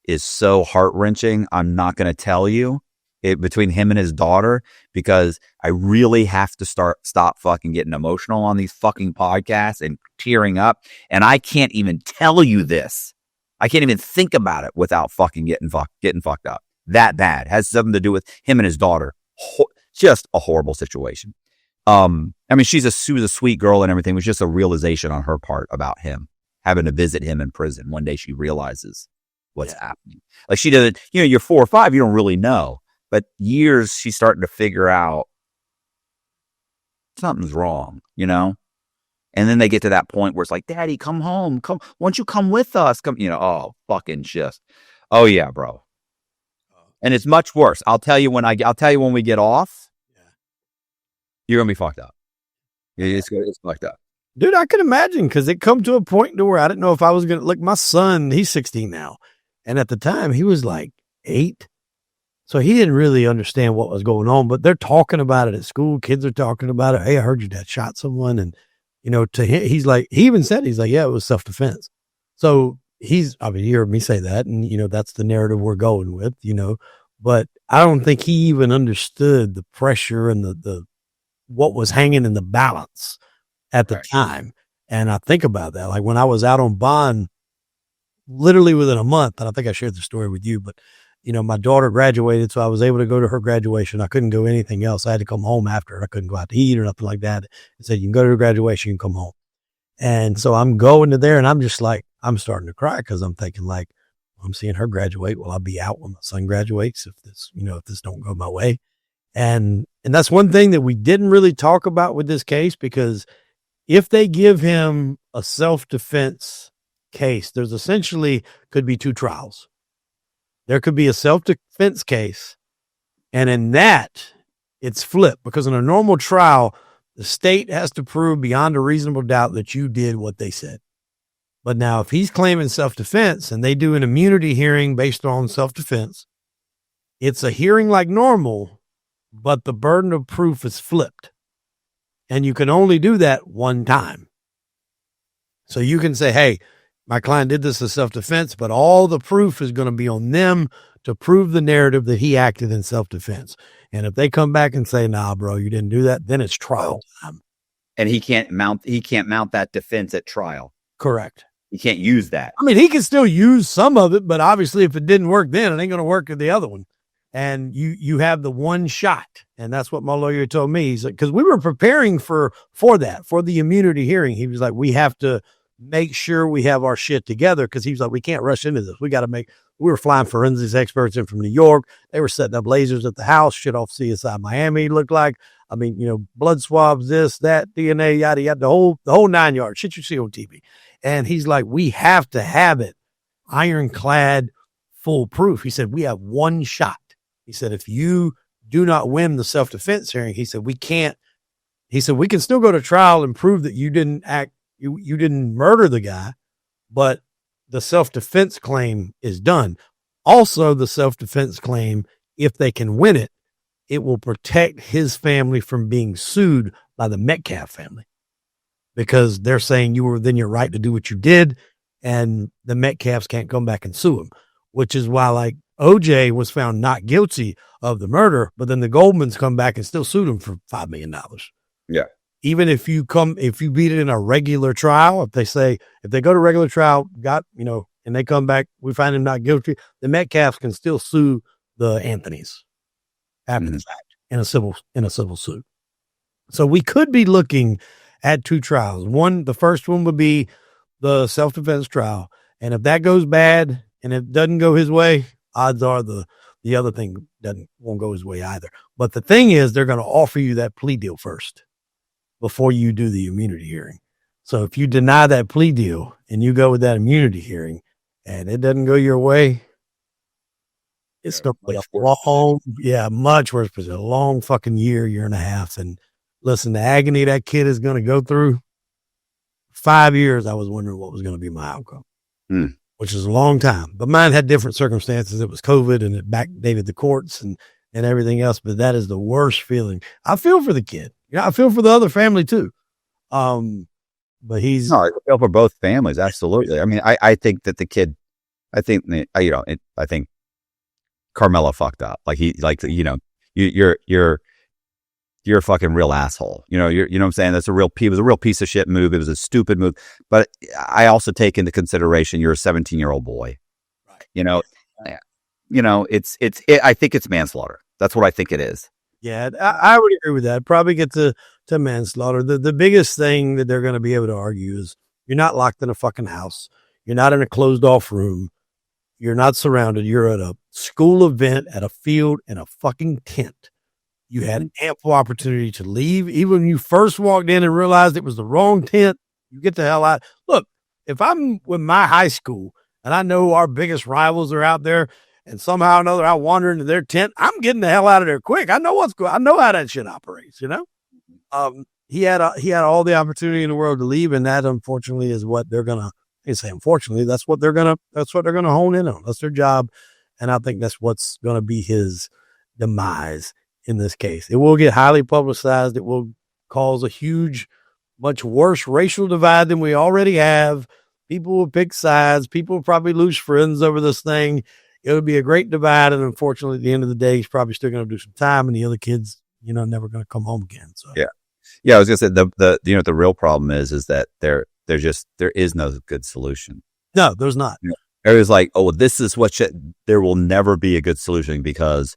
is so heart-wrenching. I'm not going to tell you it between him and his daughter, because I really have to stop fucking getting emotional on these fucking podcasts and tearing up. And I can't even tell you this. I can't even think about it without fucking getting fucked up. That bad. Has something to do with him and his daughter. Just a horrible situation. I mean, she was a sweet girl and everything. It was just a realization on her part about him having to visit him in prison. One day she realizes what's happening. Like she doesn't, you're 4 or 5, you don't really know. But years, she's starting to figure out something's wrong, And then they get to that point where it's like, Daddy, come home. Why don't you come with us? Oh, fucking just. Oh, yeah, bro. And it's much worse. I'll tell you when we get off. You're going to be fucked up. It's fucked up. Dude, I can imagine, because it come to a point to where I didn't know if I was going to, like my son, he's 16 now. And at the time he was like 8. So he didn't really understand what was going on, but they're talking about it at school. Kids are talking about it. Hey, I heard your dad shot someone. And to him, he's like, he even said, he's like, yeah, it was self-defense. So you heard me say that, and, that's the narrative we're going with, but I don't think he even understood the pressure and the what was hanging in the balance at the time. And I think about that. Like when I was out on bond, literally within a month, and I think I shared the story with you, but my daughter graduated, so I was able to go to her graduation. I couldn't go anything else. I had to come home after. I couldn't go out to eat or nothing like that. It said, you can go to the graduation, you can come home. And so I'm going to there, and I'm just like, I'm starting to cry because I'm thinking like, I'm seeing her graduate. Will I be out when my son graduates if this don't go my way? And that's one thing that we didn't really talk about with this case, because if they give him a self-defense case, there's essentially could be two trials. There could be a self-defense case, and in that, it's flipped, because in a normal trial, the state has to prove beyond a reasonable doubt that you did what they said. But now if he's claiming self-defense and they do an immunity hearing based on self-defense, it's a hearing like normal, but the burden of proof is flipped. And you can only do that one time. So you can say, hey, my client did this as self-defense, but all the proof is going to be on them to prove the narrative that he acted in self-defense. And if they come back and say, nah, bro, you didn't do that, then it's trial time. And he can't mount that defense at trial. Correct. He can't use that. I mean, he can still use some of it, but obviously if it didn't work then, it ain't going to work with the other one. And you have the one shot. And that's what my lawyer told me. He's like, because we were preparing for the immunity hearing. He was like, we have to make sure we have our shit together, because he was like, we can't rush into this. We were flying forensics experts in from New York. They were setting up lasers at the house, shit off CSI Miami looked like. I mean, blood swabs, this, that, DNA, yada, yada, the whole 9 yards, shit you see on TV. And he's like, we have to have it ironclad, foolproof. He said, we have one shot. He said, if you do not win the self-defense hearing, he said, we can't. He said, we can still go to trial and prove that you didn't act, you didn't murder the guy, but the self-defense claim is done. Also, the self-defense claim, if they can win it, it will protect his family from being sued by the Metcalf family, because they're saying you were within your right to do what you did, and the Metcalfs can't come back and sue him, which is why like OJ was found not guilty of the murder, but then the Goldmans come back and still sued him for $5 million. Yeah. Even if you beat it in a regular trial, if they go to regular trial, and they come back, we find him not guilty, the Metcalfs can still sue the Anthonys after the fact in a civil suit. So we could be looking at two trials. The first one would be the self-defense trial. And if that goes bad and it doesn't go his way, odds are the other thing won't go his way either. But the thing is, they're going to offer you that plea deal first before you do the immunity hearing. So if you deny that plea deal and you go with that immunity hearing and it doesn't go your way, it's going to be much worse. It's a long fucking year and a half. And listen, the agony that kid is going to go through. 5 years, I was wondering what was going to be my outcome, which is a long time. But mine had different circumstances. It was COVID, and it backdated the courts and everything else. But that is the worst feeling. I feel for the kid. I feel for the other family too. But I feel for both families. Absolutely. I mean, I think that the kid, I think Karmelo fucked up. You're a fucking real asshole. You know what I'm saying? It was a real piece of shit move. It was a stupid move. But I also take into consideration you're a 17-year-old boy. Right. I think it's manslaughter. That's what I think it is. Yeah, I would agree with that. Probably get to manslaughter. The biggest thing that they're going to be able to argue is you're not locked in a fucking house. You're not in a closed off room. You're not surrounded. You're at a school event at a field in a fucking tent. You had an ample opportunity to leave. Even when you first walked in and realized it was the wrong tent, you get the hell out. Look, if I'm with my high school and I know our biggest rivals are out there and somehow or another I wander into their tent, I'm getting the hell out of there quick. I know what's going. I know how that shit operates, He had all the opportunity in the world to leave, and that unfortunately is what they're gonna. I say unfortunately, that's what they're gonna hone in on. That's their job, and I think that's what's gonna be his demise in this case. It will get highly publicized. It will cause a huge much worse racial divide than we already have. People will pick sides. People will probably lose friends over this thing. It'll be a great divide. And unfortunately, at the end of the day, he's probably still going to do some time, and the other kids, never going to come home again. So yeah. I was going to say the real problem is that there is no good solution. No, there's not. It was like, oh, this is there will never be a good solution because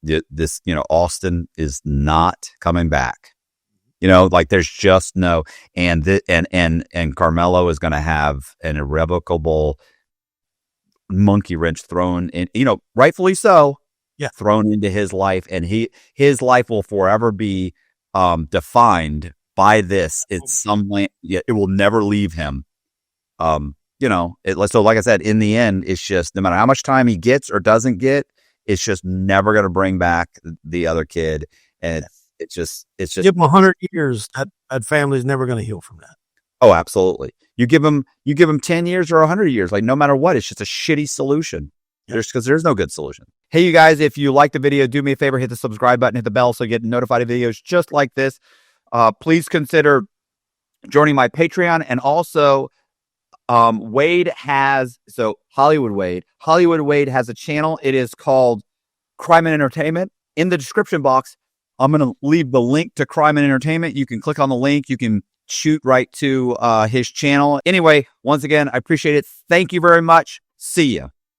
this, Austin is not coming back. Like there's just no, and Karmelo is going to have an irrevocable monkey wrench thrown in, rightfully so, thrown into his life, and his life will forever be defined by this. It's some way, it will never leave him. So like I said, in the end, it's just no matter how much time he gets or doesn't get, it's just never going to bring back the other kid, and it's just give him 100 years. That family's never going to heal from that. Oh, absolutely. You give him 10 years or 100 years, like no matter what, it's just a shitty solution. Because there's no good solution. Hey, you guys, if you like the video, do me a favor, hit the subscribe button, hit the bell so you get notified of videos just like this. Please consider joining my Patreon, and also Hollywood Wade has a channel. It is called Crime and Entertainment. In the description box, I'm going to leave the link to Crime and Entertainment. You can click on the link. You can shoot right to his channel. Anyway, once again, I appreciate it. Thank you very much. See ya.